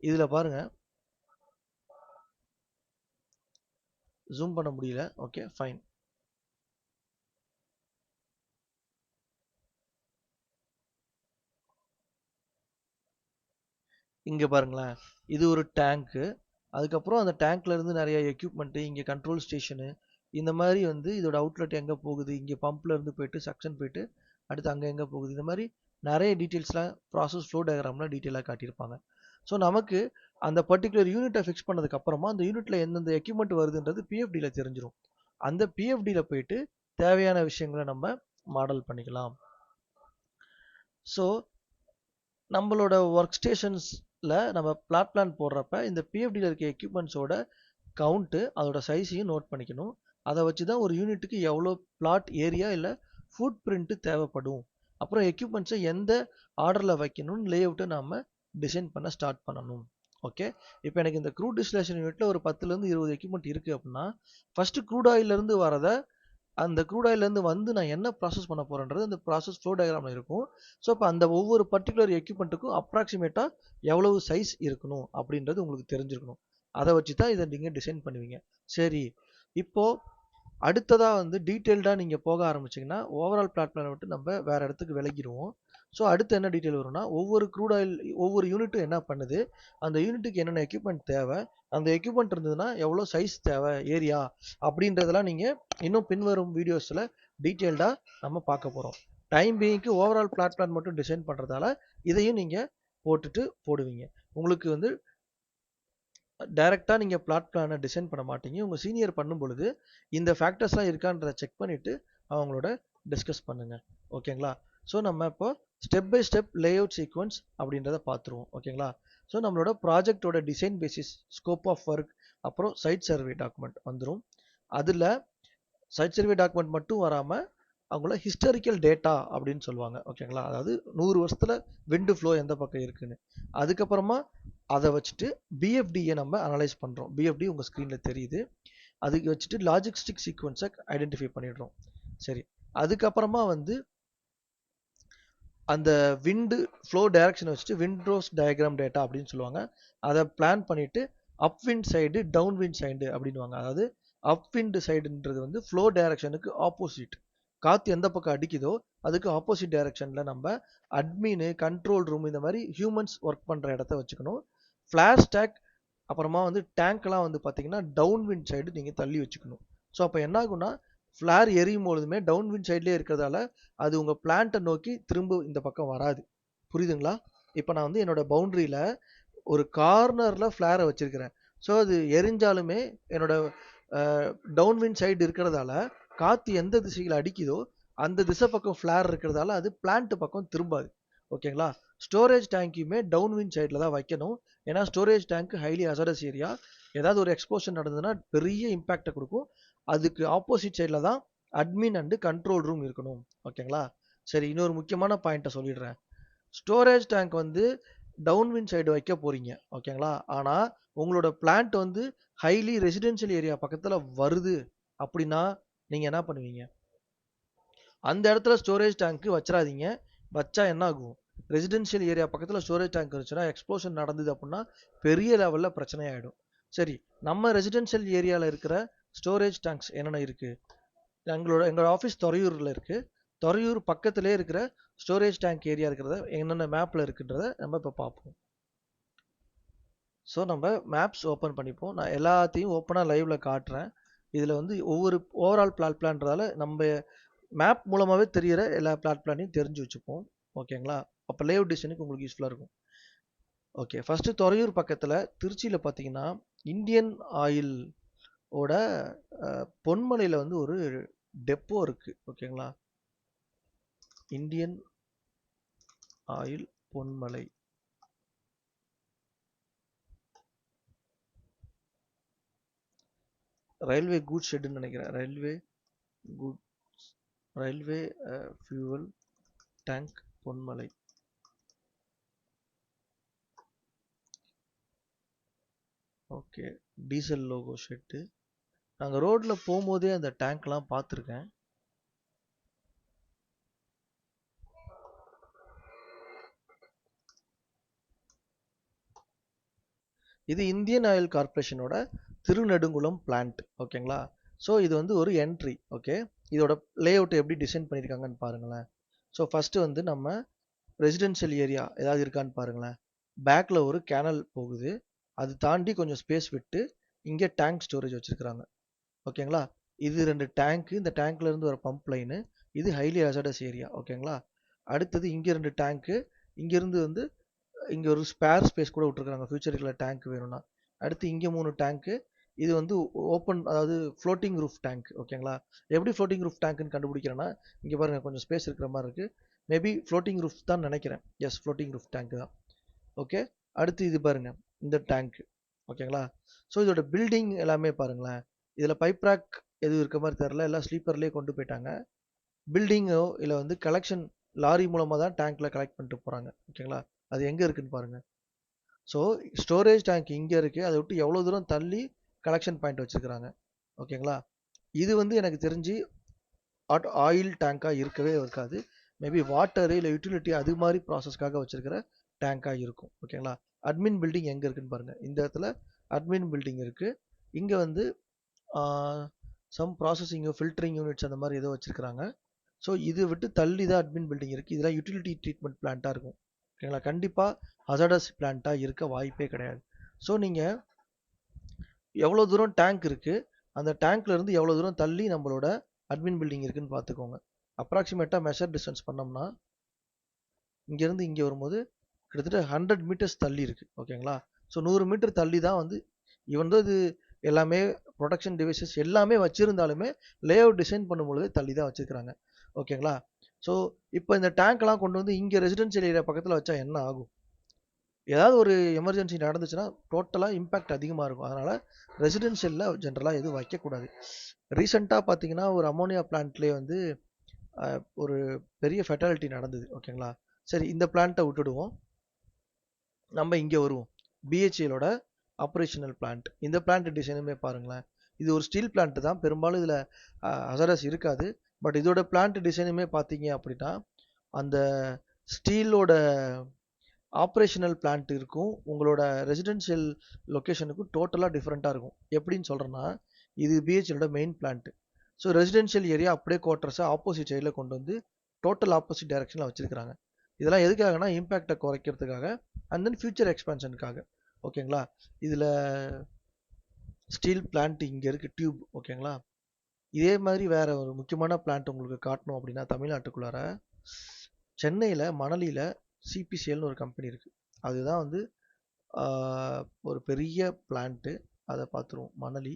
இதில் பாருங்க, ஜூம் பண்ண முடியல. Okay, fine. இங்கே பாருங்களேன், இது ஒரு டேங்க்கு. அதுக்கப்புறம் அந்த டேங்க்ல இருந்து நிறைய எக்யூப்மெண்ட்டு, இங்கே கண்ட்ரோல் ஸ்டேஷனு, இந்த மாதிரி வந்து இதோட அவுட்லெட் எங்கே போகுது, இங்கே பம்ப்ல இருந்து போயிட்டு சக்ஷன் போயிட்டு அடுத்து அங்கே எங்கே போகுது, இந்த மாதிரி நிறைய டீட்டெயில்ஸ்லாம் ப்ராசஸ் ஃப்ளோ டயக்ராமில் டீட்டெயிலாக காட்டியிருப்பாங்க. ஸோ நமக்கு அந்த பர்டிகுலர் யூனிட்டை ஃபிக்ஸ் பண்ணதுக்கு அப்புறமா அந்த யூனிட்ல எந்தெந்த எக்யூப்மெண்ட் வருதுன்றது பிஎஃப்டியில் தெரிஞ்சிடும். அந்த பிஎஃப்டியில் போயிட்டு தேவையான விஷயங்களை நம்ம மாடல் பண்ணிக்கலாம். ஸோ நம்மளோட ஒர்க் ஸ்டேஷன்ஸில் நம்ம பிளாட் பிளான் போடுறப்ப இந்த பிஎஃப்டியில் இருக்க எக்யூப்மெண்ட்ஸோட கவுண்ட்டு, அதோட சைஸையும் நோட் பண்ணிக்கணும். அதை வச்சு தான் ஒரு யூனிட்டுக்கு எவ்வளோ பிளாட் ஏரியா இல்லை ஃபுட் பிரிண்ட்டு தேவைப்படும், அப்புறம் எக்யூப்மெண்ட்ஸை எந்த ஆர்டரில் வைக்கணும்னு லே அவுட்டை நாம் டிசைன் பண்ண ஸ்டார்ட் பண்ணணும். ஓகே, இப்போ எனக்கு இந்த க்ரூட் டிஸ்டிலேஷன் யூனிட்டில் ஒரு 10லேருந்து 20 எக்யூப்மெண்ட் இருக்குது அப்படின்னா, ஃபஸ்ட்டு க்ரூட் ஆயிலேருந்து வரதை அந்த க்ரூட் ஆயிலேருந்து வந்து நான் என்ன ப்ராசஸ் பண்ண போகிறேன்றது அந்த ப்ராசஸ் ஃப்ளோ டயக்ராமில் இருக்கும். ஸோ இப்போ அந்த ஒவ்வொரு பர்டிகுலர் எக்யூப்மெண்ட்டுக்கும் அப்ராக்சிமேட்டாக எவ்வளவு சைஸ் இருக்கணும் அப்படின்றது உங்களுக்கு தெரிஞ்சிருக்கணும். அதை வச்சு தான் இதை நீங்கள் டிசைன் பண்ணுவீங்க. சரி, இப்போது அடுத்ததாக வந்து டீட்டெயில்டாக நீங்கள் போக ஆரம்பிச்சிங்கன்னா ஓவரால் பிளாட் பிளானை விட்டு நம்ம வேறு இடத்துக்கு விலகிடுவோம். ஸோ அடுத்து என்ன டீட்டெயில் வரும்னா, ஒவ்வொரு க்ரூட் ஆயில் ஒவ்வொரு யூனிட்டும் என்ன பண்ணுது, அந்த யூனிட்டுக்கு என்னென்ன எக்யூப்மெண்ட் தேவை, அந்த எக்யூப்மெண்ட் இருந்ததுன்னா எவ்வளோ சைஸ் தேவை, ஏரியா, அப்படின்றதெல்லாம் நீங்கள் இன்னும் பின்வரும் வீடியோஸில் டீட்டெயில்டாக நம்ம பார்க்க போகிறோம். டைம் பீயிங்க்கு ஓவரால் பிளாட் பிளான் மட்டும் டிசைன் பண்ணுறதால இதையும் நீங்கள் போடுவீங்க. உங்களுக்கு வந்து டைரெக்டாக நீங்கள் பிளாட் பிளானை டிசைன் பண்ண மாட்டீங்க. உங்கள் சீனியர் பண்ணும் பொழுது இந்த ஃபேக்டர்ஸ்லாம் இருக்கான்றதை செக் பண்ணிவிட்டு அவங்களோட டிஸ்கஸ் பண்ணுங்கள். ஓகேங்களா? ஸோ நம்ம இப்போ step by step layout sequence அப்படின்றத பார்த்துருவோம். ஓகேங்களா? ஸோ நம்மளோட ப்ராஜெக்டோட design basis, scope of work, அப்புறம் சைட் சர்வே டாக்குமெண்ட் வந்துடும். அதில் சைட் சர்வே டாக்குமெண்ட் மட்டும் வராமல் அவங்கள ஹிஸ்டாரிக்கல் டேட்டா அப்படின்னு சொல்லுவாங்க. ஓகேங்களா? அதாவது 100 வருஷத்தில் விண்டு ஃப்ளோ எந்த பக்கம் இருக்குன்னு. அதுக்கப்புறமா அதை வச்சுட்டு பிஎஃப்டியை நம்ம அனலைஸ் பண்ணுறோம். பிஎஃப்டி உங்கள் ஸ்க்ரீனில் தெரியுது. அதுக்கு வச்சுட்டு லாஜிஸ்டிக் சீக்வன்ஸை ஐடென்டிஃபை பண்ணிடுறோம். சரி, அதுக்கப்புறமா வந்து அந்த விண்டு ஃப்ளோ டைரக்ஷனை வச்சுட்டு விண்ட்ரோஸ் டயக்ராம் டேட்டா அப்படின்னு சொல்லுவாங்க. அதை பிளான் பண்ணிவிட்டு up wind side, down wind side அப்படின்வாங்க. அதாவது அப் விண்ட் சைடுன்றது வந்து ஃப்ளோ டைரக்ஷனுக்கு ஆப்போசிட். காற்று எந்த பக்கம் அடிக்குதோ அதுக்கு ஆப்போசிட் டைரக்ஷனில் நம்ம அட்மின், கண்ட்ரோல் ரூம், இந்த மாதிரி ஹியூமன்ஸ் ஒர்க் பண்ணுற இடத்த வச்சுக்கணும். ஃப்ளாஷ் ஸ்டாக் அப்புறமா வந்து டேங்க்லாம் வந்து பார்த்தீங்கன்னா டவுன் விண்ட் சைடு நீங்கள் தள்ளி வச்சுக்கணும். ஸோ அப்போ என்ன ஆகும்னா, ஃப்ளார் எரியும் பொழுதுமே டவுன் விண்ட் சைட்லேயே இருக்கிறதால அது உங்கள் பிளான்ட்டை நோக்கி திரும்ப இந்த பக்கம் வராது. புரியுதுங்களா? இப்போ நான் வந்து என்னோட பவுண்டரியில் ஒரு கார்னரில் ஃப்ளாரை வச்சிருக்கிறேன். ஸோ அது எரிஞ்சாலுமே என்னோட டவுன் விண்ட் சைடு இருக்கிறதால காற்று எந்த திசையில் அடிக்குதோ அந்த திசை பக்கம் ஃப்ளார் இருக்கிறதால அது பிளான்ட் பக்கம் திரும்பாது. ஓகேங்களா? ஸ்டோரேஜ் டேங்கையுமே டவுன் விண்ட் சைடில் தான் வைக்கணும். ஏன்னா storage tank highly hazardous area. ஏதாவது ஒரு எக்ஸ்ப்ளோஷன் நடந்ததுன்னா பெரிய இம்பாக்டை கொடுக்கும். அதுக்கு ஆப்போசிட் சைடில் தான் அட்மின் அண்டு கண்ட்ரோல் ரூம் இருக்கணும். ஓகேங்களா? சரி, இன்னொரு முக்கியமான பாயிண்ட்டை சொல்லிடுறேன். ஸ்டோரேஜ் டேங்க் வந்து டவுன் விண்ட் சைடு வைக்க போறீங்க. ஓகேங்களா? ஆனால் உங்களோட பிளான்ட் வந்து ஹைலி ரெசிடென்ஷியல் ஏரியா பக்கத்தில் வருது அப்படின்னா நீங்கள் என்ன பண்ணுவீங்க? அந்த இடத்துல ஸ்டோரேஜ் டேங்க் வச்சிடாதீங்க. வச்சா என்ன ஆகும்? ரெசிடென்ஷியல் ஏரியா பக்கத்தில் ஸ்டோரேஜ் டேங்க் இருந்துச்சுன்னா எக்ஸ்ப்ளோஷன் நடந்தது அப்படின்னா பெரிய லெவலில் பிரச்சனை ஆகிடும். சரி, நம்ம ரெசிடென்ஷியல் ஏரியாவில் இருக்கிற ஸ்டோரேஜ் டேங்க்ஸ் என்னென்ன இருக்குது? எங்களோட ஆஃபீஸ் துறையூரில் இருக்குது. துறையூர் பக்கத்திலே இருக்கிற ஸ்டோரேஜ் டேங்க் ஏரியா இருக்கிறத என்னென்ன மேப்பில் இருக்குன்றத நம்ம இப்போ பார்ப்போம். ஸோ நம்ம மேப்ஸ் ஓப்பன் பண்ணிப்போம். நான் எல்லாத்தையும் ஓப்பனாக லைவில் காட்டுறேன். இதில் வந்து ஒவ்வொரு ஓவரால் பிளாட் பிளான்றதால நம்ம மேப் மூலமாகவே தெரிகிற எல்லா பிளாட் பிளானையும் தெரிஞ்சு வச்சுப்போம். ஓகேங்களா? அப்போ லேஅவுட் டிசைனுக்கு உங்களுக்கு யூஸ்ஃபுல்லாக இருக்கும். ஓகே, ஃபஸ்ட்டு துறையூர் பக்கத்தில் திருச்சியில் பார்த்தீங்கன்னா இந்தியன் ஆயில் ஓட பொன்மலையில் வந்து ஒரு டெப்போ இருக்குது. ஓகேங்களா? Indian oil Ponmalai. Railway goods ஷெட்டுன்னு நினைக்கிறேன். Railway fuel tank Ponmalai. Okay, diesel loco shed. நாங்கள் ரோட்டில் போகும்போதே அந்த டேங்க்லாம் பார்த்துருக்கேன். இது இந்தியன் ஆயில் கார்பரேஷனோட திருநெடுங்குளம் பிளான்ட். ஓகேங்களா? ஸோ இது வந்து ஒரு என்ட்ரி. ஓகே, இதோட லே அவுட் எப்படி டிசைன் பண்ணியிருக்காங்கன்னு பாருங்களேன். ஸோ ஃபர்ஸ்ட் வந்து நம்ம ரெசிடென்ஷியல் ஏரியா ஏதாவது இருக்கான்னு பாருங்களேன். பேக்கில் ஒரு கேனல் போகுது, அது தாண்டி கொஞ்சம் ஸ்பேஸ் விட்டு இங்கே டேங்க் ஸ்டோரேஜ் வச்சுருக்குறாங்க. ஓகேங்களா? இது 2 டேங்க்கு, இந்த டேங்க்ல இருந்து ஒரு பம்ப் லைனு, இது ஹைலி ஹசார்டஸ் ஏரியா. ஓகேங்களா? அடுத்தது இங்கே 2 டேங்க்கு, இங்கேருந்து வந்து இங்கே ஒரு ஸ்பேர் ஸ்பேஸ் கூட விட்டுருக்காங்க ஃபியூச்சருக்குள்ள டேங்க் வேணும்னா. அடுத்து இங்கே 3 டேங்க்கு, இது வந்து ஓப்பன், அதாவது ஃப்ளோட்டிங் ரூஃப் டேங்க். ஓகேங்களா? எப்படி ஃப்ளோட்டிங் ரூஃப் டேங்க்னு கண்டுபிடிக்கிறேன்னா, இங்கே பாருங்கள் கொஞ்சம் ஸ்பேஸ் இருக்கிற மாதிரி இருக்குது. மேபி ஃப்ளோட்டிங் ரூஃப் தான் நினைக்கிறேன். எஸ், ஃப்ளோட்டிங் ரூஃப் டேங்க் தான். ஓகே, அடுத்து இது பாருங்கள் இந்த டேங்க். ஓகேங்களா? ஸோ இதோட பில்டிங் எல்லாமே பாருங்களேன். இதில் பைப் ரேக் எதுவும் இருக்க மாதிரி தெரில, எல்லாம் ஸ்லீப்பர்லேயே கொண்டு போயிட்டாங்க. பில்டிங்கோ இல்லை வந்து கலெக்ஷன் லாரி மூலமாக தான் டேங்க்கில் கலெக்ட் பண்ணிட்டு போகிறாங்க. ஓகேங்களா? அது எங்கே இருக்குன்னு பாருங்கள். ஸோ ஸ்டோரேஜ் டேங்க் இங்கே இருக்குது, அதை விட்டு எவ்வளோ தூரம் தள்ளி கலெக்ஷன் பாயிண்ட் வச்சுருக்கிறாங்க. ஓகேங்களா? இது வந்து எனக்கு தெரிஞ்சு ஆயில் டேங்காக இருக்கவே இருக்காது. மேபி வாட்டரு இல்லை யூட்டிலிட்டி அது மாதிரி ப்ராசஸ்க்காக வச்சுருக்கிற டேங்காக இருக்கும். ஓகேங்களா? அட்மின் பில்டிங் எங்கே இருக்குன்னு பாருங்கள். இந்த இடத்துல அட்மின் பில்டிங் இருக்குது. இங்கே வந்து சம் ப்ராசஸிங் ஃபில்டரிங் யூனிட்ஸ் அந்த மாதிரி ஏதோ வச்சுருக்கிறாங்க. ஸோ இதை விட்டு தள்ளி தான் அட்மின் பில்டிங் இருக்குது. இதெல்லாம் யூட்டிலிட்டி ட்ரீட்மெண்ட் பிளான்ட்டாக இருக்கும். ஓகேங்களா? கண்டிப்பாக ஹசார்டஸ் பிளான்ட்டாக இருக்க வாய்ப்பே கிடையாது. ஸோ நீங்கள் எவ்வளோ தூரம் டேங்க் இருக்குது, அந்த டேங்க்ல இருந்து எவ்வளோ தூரம் தள்ளி நம்மளோட அட்மின் பில்டிங் இருக்குன்னு பார்த்துக்கோங்க. அப்ராக்சிமேட்டாக மெஷர் டிஸ்டன்ஸ் பண்ணோம்னா இங்கேருந்து இங்கே வரும்போது கிட்டத்தட்ட 100 மீட்டர்ஸ் தள்ளி இருக்குது. ஓகேங்களா? ஸோ 100 மீட்டர் தள்ளி தான் வந்து இவன் இது எல்லாமே ப்ரொடக்ஷன் டிவைசஸ் எல்லாமே வச்சுருந்தாலுமே லே அவுட் டிசைன் பண்ணும்பொழுது தள்ளி தான் வச்சுருக்கிறாங்க. ஓகேங்களா? ஸோ இப்போ இந்த டேங்க்லாம் கொண்டு வந்து இங்கே ரெசிடென்ஷியல் ஏரியா பக்கத்தில் வச்சா என்ன ஆகும்? ஏதாவது ஒரு எமர்ஜென்சி நடந்துச்சுன்னா டோட்டலாக இம்பேக்ட் அதிகமாக இருக்கும். அதனால் ரெசிடென்ஷியலில் ஜென்ரலாக எதுவும் வைக்கக்கூடாது. ரீசெண்டாக பார்த்தீங்கன்னா ஒரு அமோனியா பிளான்ட்லேயே வந்து ஒரு பெரிய ஃபெட்டாலிட்டி நடந்தது. ஓகேங்களா? சரி, இந்த பிளான்ட்டை விட்டுடுவோம், நம்ம இங்கே வருவோம். பிஹெச்எலோட ஆப்ரேஷனல் பிளான்ட். இந்த பிளான்ட் டிசைனுமே பாருங்களேன். இது ஒரு ஸ்டீல் பிளான்ட் தான், பெரும்பாலும் இதில் ஹசார்டஸ் இருக்காது. பட் இதோட பிளான்ட் டிசைனுமே பார்த்தீங்க அப்படின்னா அந்த ஸ்டீலோட ஆப்ரேஷனல் பிளான்ட் இருக்கும், உங்களோட ரெசிடென்ஷியல் லொக்கேஷனுக்கும் டோட்டலாக டிஃப்ரெண்ட்டாக இருக்கும். எப்படின்னு சொல்கிறேன்னா, இது பிஹெச்எலோட main plant. So residential area அப்படியே குவார்ட்டர்ஸை ஆப்போசிட் சைடில் கொண்டு வந்து டோட்டல் ஆப்போசிட் டைரக்ஷனில் வச்சுருக்காங்க. இதெல்லாம் எதுக்காகனா இம்பேக்டை குறைக்கிறதுக்காக அண்ட் தென் ஃபியூச்சர் எக்ஸ்பென்ஷனுக்காக. ஓகேங்களா? இதில் ஸ்டீல் பிளான்ட் இங்கே இருக்குது, டியூப். ஓகேங்களா? இதே மாதிரி வேறு ஒரு முக்கியமான பிளான்ட் உங்களுக்கு காட்டணும் அப்படின்னா, தமிழ்நாட்டுக்குள்ளார சென்னையில் மணலியில் சிபிசிஎல்னு ஒரு கம்பெனி இருக்குது. அதுதான் வந்து ஒரு பெரிய பிளான்ட்டு. அதை பார்த்துருவோம். மணலி.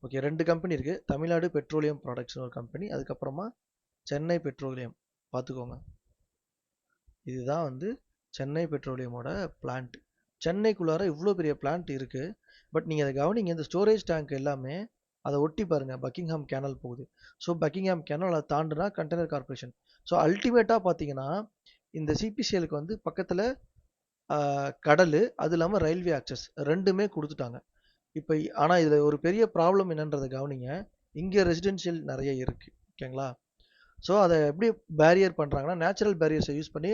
ஓகே, 2 கம்பெனி இருக்குது. தமிழ்நாடு பெட்ரோலியம் ப்ராடக்ட்ஸ்னு ஒரு கம்பெனி, அதுக்கப்புறமா சென்னை பெட்ரோலியம். பார்த்துக்கோங்க, இதுதான் வந்து சென்னை பெட்ரோலியமோட பிளான்ட். சென்னைக்குள்ளார இவ்வளோ பெரிய பிளான்ட் இருக்குது. பட் நீங்கள் அதை கவனிங்க, இந்த ஸ்டோரேஜ் டேங்க் எல்லாமே அதை ஒட்டி பாருங்கள், பக்கிங்ஹாம் கேனல் போகுது. ஸோ பக்கிங்ஹாம் கேனல் அதை தாண்டுனா கண்டெய்னர் கார்பரேஷன். ஸோ அல்டிமேட்டாக பார்த்தீங்கன்னா இந்த சிபிசிஎலுக்கு வந்து பக்கத்தில் கடல், அது இல்லாமல் ரயில்வே ஆக்சஸ் ரெண்டுமே கொடுத்துட்டாங்க. இப்போ ஆனால் இதில் ஒரு பெரிய ப்ராப்ளம் என்னன்றதை கவனிங்க. இங்கே ரெசிடென்ஷியல் நிறைய இருக்குது. ஓகேங்களா? ஸோ அதை எப்படி பேரியர் பண்ணுறாங்கன்னா, நேச்சுரல் பேரியர்ஸை யூஸ் பண்ணி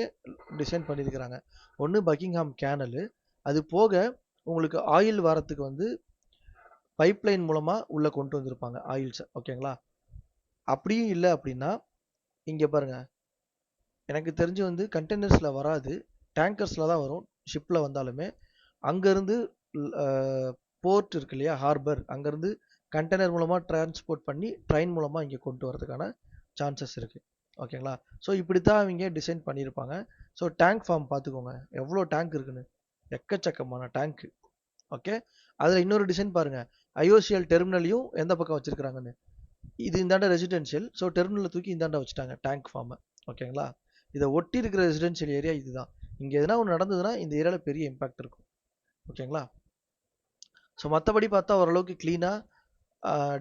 டிசைன் பண்ணியிருக்கிறாங்க. ஒன்று பக்கிங்ஹாம் கேனலு, அது போக உங்களுக்கு ஆயில் வரத்துக்கு வந்து பைப்லைன் மூலமாக உள்ளே கொண்டு வந்திருப்பாங்க ஆயில்ஸை. ஓகேங்களா? அப்படியும் இல்லை அப்படின்னா இங்கே பாருங்கள், எனக்கு தெரிஞ்சு வந்து கண்டெய்னர்ஸில் வராது, டேங்கர்ஸில் தான் வரும். ஷிப்பில் வந்தாலுமே அங்கேருந்து போர்ட் இருக்கு இல்லையா, ஹார்பர், அங்கேருந்து கண்டெய்னர் மூலமாக டிரான்ஸ்போர்ட் பண்ணி ட்ரெயின் மூலமாக இங்கே கொண்டு வரதுக்கான சான்சஸ் இருக்குது. ஓகேங்களா? ஸோ இப்படி தான் அவங்க டிசைன் பண்ணியிருப்பாங்க. ஸோ டேங்க் ஃபார்ம் பார்த்துக்கோங்க, எவ்வளோ டேங்க் இருக்குன்னு, எக்கச்சக்கமான டேங்க்கு. ஓகே, அதில் இன்னொரு டிசைன் பாருங்கள், ஐஓசிஎல் டெர்மினலையும் எந்த பக்கம் வச்சுருக்கிறாங்கன்னு. இது இந்தாண்ட ரெசிடென்ஷியல், ஸோ டெர்மினலை தூக்கி இந்தாண்ட வச்சுட்டாங்க டேங்க் ஃபார்மை. ஓகேங்களா? இதை ஒட்டி இருக்கிற ரெசிடென்ஷியல் ஏரியா இதுதான். இங்கே எதனா ஒன்று நடந்ததுன்னா இந்த ஏரியாவில் பெரிய இம்பாக்ட் இருக்கும். ஓகேங்களா? ஸோ மற்றபடி பார்த்தா ஓரளவுக்கு க்ளீனாக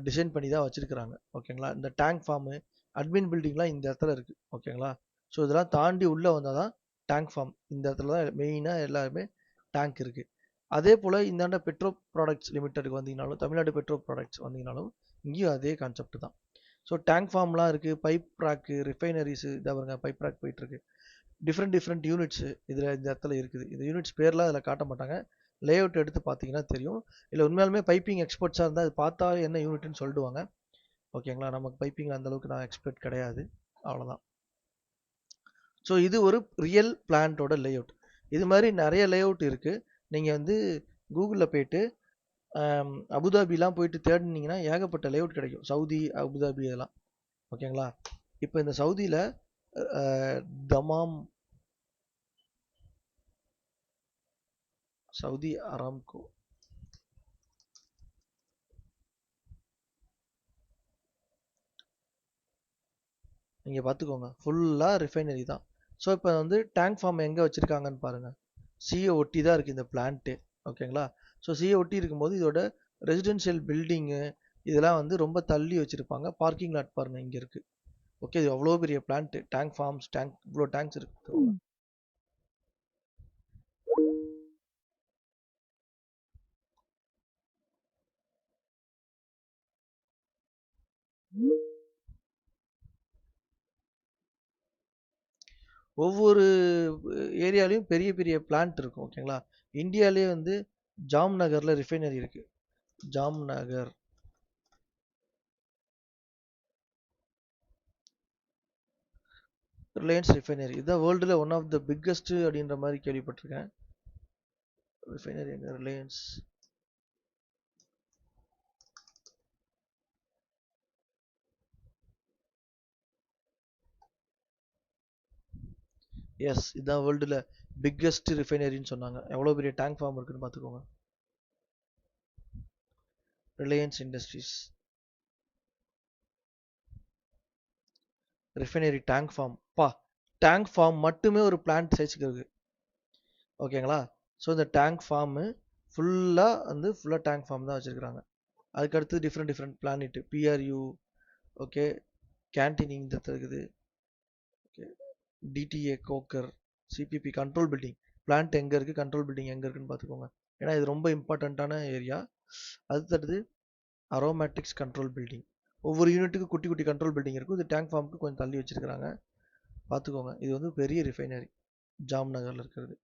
டிசைன் பண்ணி தான் வச்சுருக்கிறாங்க. ஓகேங்களா? இந்த டேங்க் ஃபார்மு, அட்மின் பில்டிங்லாம் இந்த இடத்துல இருக்குது. ஓகேங்களா? ஸோ இதெல்லாம் தாண்டி உள்ளே வந்தால் தான் டேங்க் ஃபார்ம். இந்த இடத்துல தான் மெயினாக எல்லாருமே டேங்க் இருக்குது. அதே போல் இந்தாண்ட பெட்ரோ ப்ராடக்ட்ஸ் லிமிட்டெடுக்கு வந்தீங்கனாலும், தமிழ்நாடு பெட்ரோ ப்ராடக்ட்ஸ் வந்தீங்கனாலும் இங்கேயும் அதே கான்செப்ட் தான். ஸோ டேங்க் ஃபார்ம்லாம் இருக்குது, பைப் ரேக்கு, ரிஃபைனரிஸு, இதை பாருங்க பைப் ரேக் போயிட்டுருக்கு. டிஃப்ரெண்ட் யூனிட்ஸ் இதில் இந்த இடத்துல இருக்குது. இந்த யூனிட்ஸ் பேர்லாம் அதில் காட்ட மாட்டாங்க. லேஅவுட் எடுத்து பார்த்தீங்கன்னா தெரியும். இல்லை உண்மையாலுமே பைப்பிங் எக்ஸ்பர்ட்ஸாக இருந்தால் அது பார்த்தா என்ன யூனிட்னு சொல்லிடுவாங்க. ஓகேங்களா, நமக்கு பைப்பிங் அந்த அளவுக்கு நான் எக்ஸ்பர்ட் கிடையாது. அவ்வளோதான். ஸோ இது ஒரு ரியல் பிளான்ட்டோட லேஅவுட். இது மாதிரி நிறைய லேஅவுட் இருக்குது. நீங்கள் வந்து கூகுளில் போயிட்டு அபுதாபிலாம் போயிட்டு தேடினீங்கன்னா ஏகப்பட்ட லேஅவுட் கிடைக்கும். சவுதி, அபுதாபி இதெல்லாம். ஓகேங்களா, இப்போ இந்த சவுதியில் தமாம், சவுதி அராம்கோ, நீங்கள் பார்த்துக்கோங்க, ஃபுல்லாக ரிஃபைனரி தான். ஸோ இப்போ வந்து டேங்க் ஃபார்ம் எங்கே வச்சுருக்காங்கன்னு பாருங்கள். சிஏ ஒட்டி தான் இருக்குது இந்த பிளான்ட்டு. ஓகேங்களா, ஸோ சிஏ ஒட்டி இருக்கும்போது இதோட ரெசிடென்ஷியல் பில்டிங்கு இதெல்லாம் வந்து ரொம்ப தள்ளி வச்சுருப்பாங்க. பார்க்கிங் லாட் பாருங்கள் இங்கே இருக்குது. ஓகே, இது அவ்வளோ பெரிய பிளான்ட்டு, டேங்க் ஃபார்ம்ஸ், இவ்வளோ டேங்க்ஸ் இருக்குது. ஒவ்வொரு ஏரியாலையும் பெரிய பெரிய பிளான்ட் இருக்கும். ஓகேங்களா, இந்தியாவிலே வந்து ஜாம் நகரில் ரிஃபைனரி இருக்குது. ஜாம் நகர், ரிலையன்ஸ் ரிஃபைனரி இதுதான் வேர்ல்டில் ஒன் ஆஃப் த பிக்கஸ்ட் அப்படின்ற மாதிரி கேள்விப்பட்டிருக்கேன். ரிஃபைனரி எங்க? ரிலையன்ஸ். எஸ், இதுதான் வேர்ல்டில் பிக்கஸ்ட் ரிஃபைனரின்னு சொன்னாங்க. எவ்வளோ பெரிய டேங்க் ஃபார்ம் இருக்குன்னு பார்த்துக்கோங்க. Reliance Industries refinery tank farm. Tank farm மட்டுமே ஒரு பிளான்ட் சைஸுக்கு இருக்கு. ஓகேங்களா, ஸோ இந்த டேங்க் ஃபார்மு ஃபுல்லாக டேங்க் ஃபார்ம் தான் வச்சுருக்காங்க. அதுக்கடுத்து டிஃப்ரெண்ட் பிளானெட், பிஆர்யூ, ஓகே, கேன்டீனிங் இந்த இருக்குது. Okay, DTA coker, CPP control building. Plant எங்கே இருக்குது, கண்ட்ரோல் பில்டிங் எங்கே இருக்குன்னு பார்த்துக்கோங்க. ஏன்னா இது ரொம்ப இம்பார்ட்டண்ட்டான ஏரியா. அடுத்தது அரோமேட்டிக்ஸ் கண்ட்ரோல் பில்டிங். ஒவ்வொரு யூனிட்டுக்கு குட்டி குட்டி கண்ட்ரோல் பில்டிங் இருக்கும். இது டேங்க் ஃபார்முக்கு கொஞ்சம் தள்ளி வச்சிருக்காங்க, பார்த்துக்கோங்க. இது வந்து பெரிய ரிஃபைனரி ஜாம் நகரில் இருக்கிறது.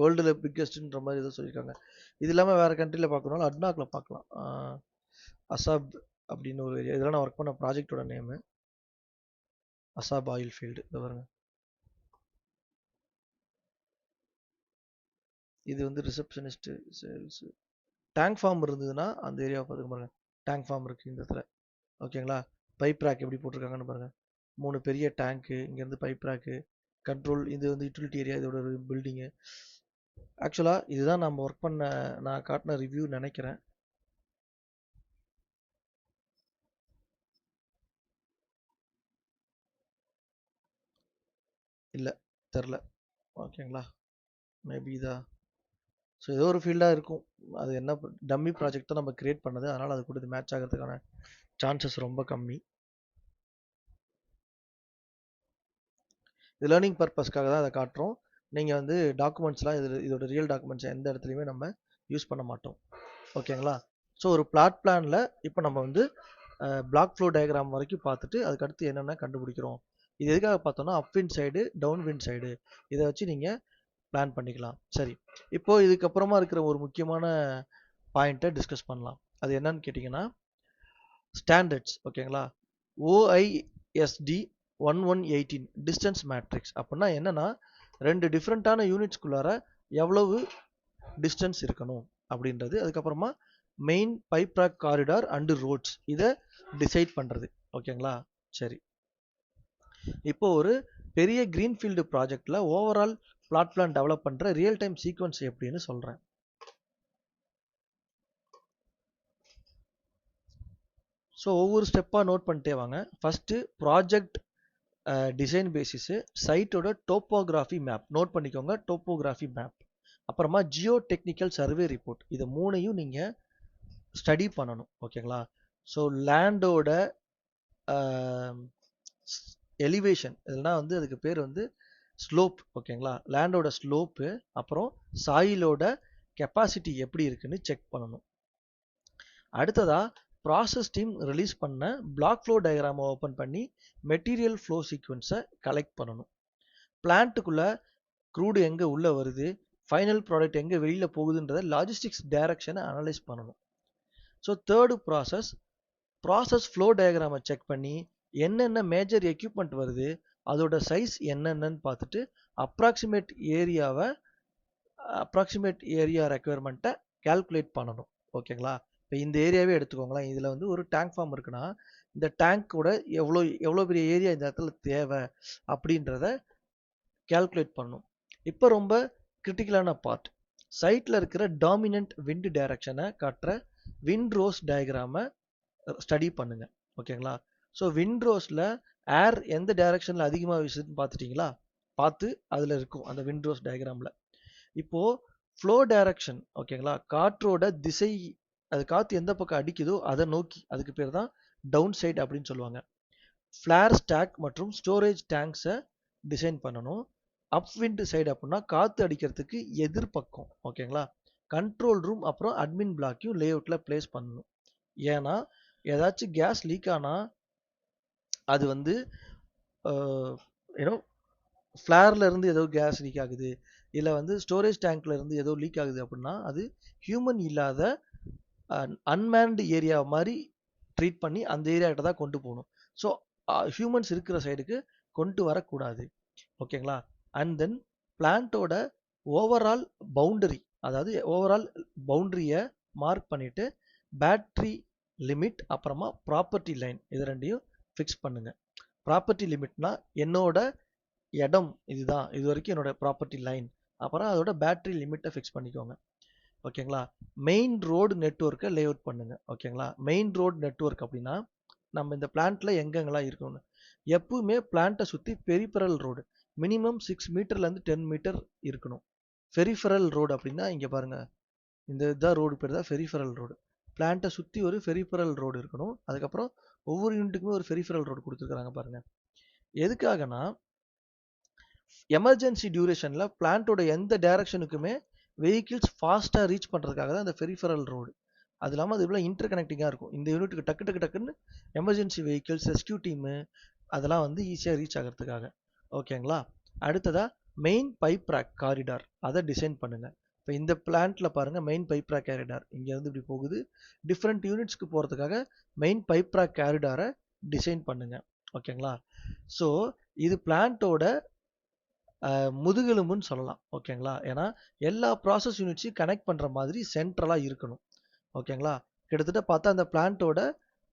வேர்ல்டில் பிக்கஸ்ட்ன்ற மாதிரி ஏதோ சொல்லியிருக்காங்க. இது இல்லாமல் வேறு கண்ட்ரியில் பார்க்கணும்னாலும் அட்னாக்கில் பார்க்கலாம். அசாப் அப்படின்னு ஒரு ஏரியா. இதெல்லாம் நான் ஒர்க் பண்ண ப்ராஜெக்டோட நேமு. Asab oil field. இது பாருங்க, இது வந்து ரிசப்ஷனிஸ்ட், சேல்ஸ். டேங்க் ஃபார்ம் இருந்ததுன்னா அந்த ஏரியாவை பார்த்துக்க பாருங்க. டேங்க் ஃபார்ம் இருக்குது இந்த இடத்துல. ஓகேங்களா, பைப் ரேக் எப்படி போட்டிருக்காங்கன்னு பாருங்க. 3 பெரிய டேங்க்கு, இங்கேருந்து பைப் ரேக்கு, கண்ட்ரோல். இது வந்து யூட்டிலிட்டி ஏரியா, இதோட ஒரு பில்டிங்கு. ஆக்சுவலாக இதுதான் நம்ம ஒர்க் பண்ண நான் காட்டின ரிவ்யூ நினைக்கிறேன். இல்லை, தெரில. ஓகேங்களா, மேபி இதான். ஸோ ஏதோ ஒரு ஃபீல்டாக இருக்கும். அது என்ன டம்மி ப்ராஜெக்ட் தான் நம்ம கிரியேட் பண்ணது, அதனால் அது கூட இது மேட்ச் ஆகிறதுக்கான சான்சஸ் ரொம்ப கம்மி. இது லேர்னிங் பர்பஸ்க்காக தான் அதை காட்டுறோம். நீங்கள் வந்து டாக்குமெண்ட்ஸ்லாம் இதோட ரியல் டாக்குமெண்ட்ஸ் எந்த இடத்துலையுமே நம்ம யூஸ் பண்ண மாட்டோம். ஓகேங்களா, ஸோ ஒரு பிளாட் பிளானில் இப்போ நம்ம வந்து பிளாக் ஃப்ளோ டயக்ராம் வரைக்கும் பார்த்துட்டு அதுக்கடுத்து என்னென்ன கண்டுபிடிக்கிறோம். இது எதுக்காக பார்த்தோம்னா அப்வின் சைடு, டவுன்வின் சைடு, இதை வச்சு நீங்கள் பிளான் பண்ணிக்கலாம். சரி, இப்போ இதுக்கப்புறமா இருக்கிற ஒரு முக்கியமான பாயிண்ட்டை டிஸ்கஸ் பண்ணலாம். அது என்னன்னு கேட்டிங்கன்னா ஸ்டாண்டர்ட்ஸ். ஓகேங்களா, ஓஐஎஸ்டி 1118 டிஸ்டன்ஸ் மேட்ரிக்ஸ் அப்படின்னா என்னன்னா, 2 டிஃப்ரெண்ட்டான யூனிட்ஸ்குள்ளார எவ்வளவு டிஸ்டன்ஸ் இருக்கணும் அப்படின்றது. அதுக்கப்புறமா main pipe rack corridor and roads இதை டிசைட் பண்ணுறது. ஓகேங்களா, சரி. இப்போ ஒரு பெரிய கிரீன்ஃபீல்டு ப்ராஜெக்டில் ஓவரால் பிளாட் பிளான் டெவலப் பண்ணுற ரியல் டைம் சீக்வன்ஸ் எப்படின்னு சொல்கிறேன். ஸோ ஒவ்வொரு ஸ்டெப்பாக நோட் பண்ணிட்டே வாங்க. ஃபஸ்ட்டு ப்ராஜெக்ட் டிசைன் பேசிஸு, சைட்டோட டோப்போகிராஃபி மேப் நோட் பண்ணிக்கோங்க. டோப்போகிராஃபி மேப், அப்புறமா ஜியோ டெக்னிக்கல் சர்வே ரிப்போர்ட். இதை 3ஐயும் நீங்கள் ஸ்டடி பண்ணணும். ஓகேங்களா, ஸோ லேண்டோட எலிவேஷன், இல்லைனா வந்து அதுக்கு பேர் வந்து ஸ்லோப். ஓகேங்களா, லேண்டோட ஸ்லோப்பு, அப்புறம் சாயிலோட கெப்பாசிட்டி எப்படி இருக்குன்னு செக் பண்ணணும். அடுத்ததா ப்ராசஸ் டீம் ரிலீஸ் பண்ண பிளாக் ஃப்ளோ டயக்ராமை ஓப்பன் பண்ணி மெட்டீரியல் ஃப்ளோ சீக்வன்ஸை கலெக்ட் பண்ணணும். பிளான்ட்டுக்குள்ள க்ரூடு எங்கே உள்ளே வருது, ஃபைனல் ப்ராடக்ட் எங்கே வெளியில் போகுதுன்றத லாஜிஸ்டிக்ஸ் டைரக்ஷனை அனலைஸ் பண்ணணும். ஸோ தேர்டு ப்ராசஸ் ஃப்ளோ டயக்ராமை செக் பண்ணி என்னென்ன மேஜர் எக்யூப்மெண்ட் வருது, அதோட சைஸ் என்னென்னு பார்த்துட்டு அப்ராக்சிமேட் ஏரியா ரெக்குயர்மெண்ட்டை கால்குலேட் பண்ணணும். ஓகேங்களா? இப்போ இந்த ஏரியாவே எடுத்துக்கோங்களேன். இதில் வந்து ஒரு டேங்க் ஃபார்ம் இருக்குன்னா இந்த டேங்க்கோட எவ்வளோ பெரிய ஏரியா இந்த இடத்துல தேவை அப்படின்றத கால்குலேட் பண்ணணும். இப்போ ரொம்ப கிரிட்டிக்கலான பார்ட், சைட்டில் இருக்கிற டாமினன்ட் விண்ட் டைரக்ஷனை காட்டுற விண்ட் ரோஸ் டயக்ராமை ஸ்டடி பண்ணுங்க. ஓகேங்களா? ஸோ விண்ட் ரோஸில் ஏர் எந்த டைரக்ஷனில் அதிகமாக வீசுதுன்னு பார்த்துட்டிங்களா? பார்த்து அதில் இருக்கும் அந்த விண்ட் ரோஸ் டயக்ராமில். இப்போது ஃப்ளோ டைரக்ஷன், ஓகேங்களா, காற்றோட திசை, அது காற்று எந்த பக்கம் அடிக்குதோ அதை நோக்கி, அதுக்கு பேர் தான் டவுன் சைட் அப்படின்னு சொல்லுவாங்க. ஃப்ளேர் ஸ்டாக் மற்றும் ஸ்டோரேஜ் டேங்க்ஸை டிசைன் பண்ணணும். அப்விண்ட் சைடு அப்படின்னா காற்று அடிக்கிறதுக்கு எதிர்பக்கம். ஓகேங்களா? கண்ட்ரோல் ரூம் அப்புறம் அட்மின் பிளாக்கையும் லே அவுட்டில் பிளேஸ் பண்ணணும். ஏன்னா ஏதாச்சும் கேஸ் லீக் ஆனால் அது வந்து ஃப்ளேரில் இருந்து ஏதோ கேஸ் லீக் ஆகுது, இல்லை வந்து ஸ்டோரேஜ் டேங்க்ல இருந்து ஏதோ லீக் ஆகுது அப்படின்னா அது ஹியூமன் இல்லாத அன்மேன்டு ஏரியா மாதிரி ட்ரீட் பண்ணி அந்த ஏரியாக்கிட்ட தான் கொண்டு போகணும். ஸோ ஹியூமன்ஸ் இருக்கிற சைடுக்கு கொண்டு வரக்கூடாது. ஓகேங்களா? அண்ட் தென் பிளான்ட்டோட ஓவரால் பவுண்டரி, அதாவது ஓவரால் பவுண்டரியை மார்க் பண்ணிட்டு பேட்டரி லிமிட் அப்புறமா ப்ராப்பர்ட்டி லைன் இது ரெண்டையும் ஃபிக்ஸ் பண்ணுங்க. ப்ராப்பர்ட்டி லிமிட்னா என்னோட இடம் இதுதான், இது வரைக்கும் என்னோட ப்ராப்பர்ட்டி லைன், அப்புறம் அதோட பேட்டரி லிமிட்டை ஃபிக்ஸ் பண்ணிக்கோங்க. ஓகேங்களா? மெயின் ரோடு நெட்வொர்க்கை லே அவுட் பண்ணுங்க. ஓகேங்களா? மெயின் ரோடு நெட்வொர்க் அப்படின்னா நம்ம இந்த பிளான்ட்ல எங்கெங்கெல்லாம் இருக்கணும், எப்பவுமே பிளான்ட்டை சுற்றி பெரிஃபரல் ரோடு மினிமம் 6 மீட்டர்லேருந்து 10 மீட்டர் இருக்கணும். பெரிஃபரல் ரோடு அப்படின்னா இங்கே பாருங்க, இந்த இதுதான் ரோடு பேர் தான் பெரிஃபரல் ரோடு. பிளான்ட்டை சுற்றி ஒரு பெரிஃபரல் ரோடு இருக்கணும். அதுக்கப்புறம் ஒவ்வொரு யூனிட்டுக்குமே ஒரு பெரிஃபரல் ரோடு கொடுத்துருக்காங்க பாருங்க. எதுக்காகனா எமர்ஜென்சி டியூரேஷன்ல பிளான்ட்டோட எந்த டைரக்ஷனுக்குமே வெஹிக்கிள்ஸ் ஃபாஸ்ட்டாக ரீச் பண்ணுறதுக்காக தான் இந்த பெரிஃபரல் ரோடு. அது இல்லாமல் அது இவ்வளோ இன்டர் கனெக்டிங்காக இருக்கும். இந்த யூனிட்டுக்கு டக்குன்னு எமர்ஜென்சி வெஹிக்கிள்ஸ், ரெஸ்கியூ டீமு அதெல்லாம் வந்து ஈஸியாக ரீச் ஆகிறதுக்காக. ஓகேங்களா? அடுத்ததாக மெயின் பைப் ரேக் காரிடார் அதை டிசைன் பண்ணுங்கள். இப்போ இந்த பிளான்ட்டில் பாருங்கள், மெயின் பைப் ரேக் காரிடார் இங்கேருந்து இப்படி போகுது. டிஃப்ரெண்ட் யூனிட்ஸ்க்கு போகிறதுக்காக மெயின் பைப் ரேக் காரிடாரை டிசைன் பண்ணுங்கள். ஓகேங்களா? ஸோ இது பிளான்ட்டோட முதுகெலும்புன்னு சொல்லலாம். ஓகேங்களா? ஏன்னா எல்லா ப்ராசஸ் யூனிட்ஸையும் கனெக்ட் பண்ணுற மாதிரி சென்ட்ரலாக இருக்கணும். ஓகேங்களா? கிட்டத்தட்ட பார்த்தா அந்த பிளான்ட்டோட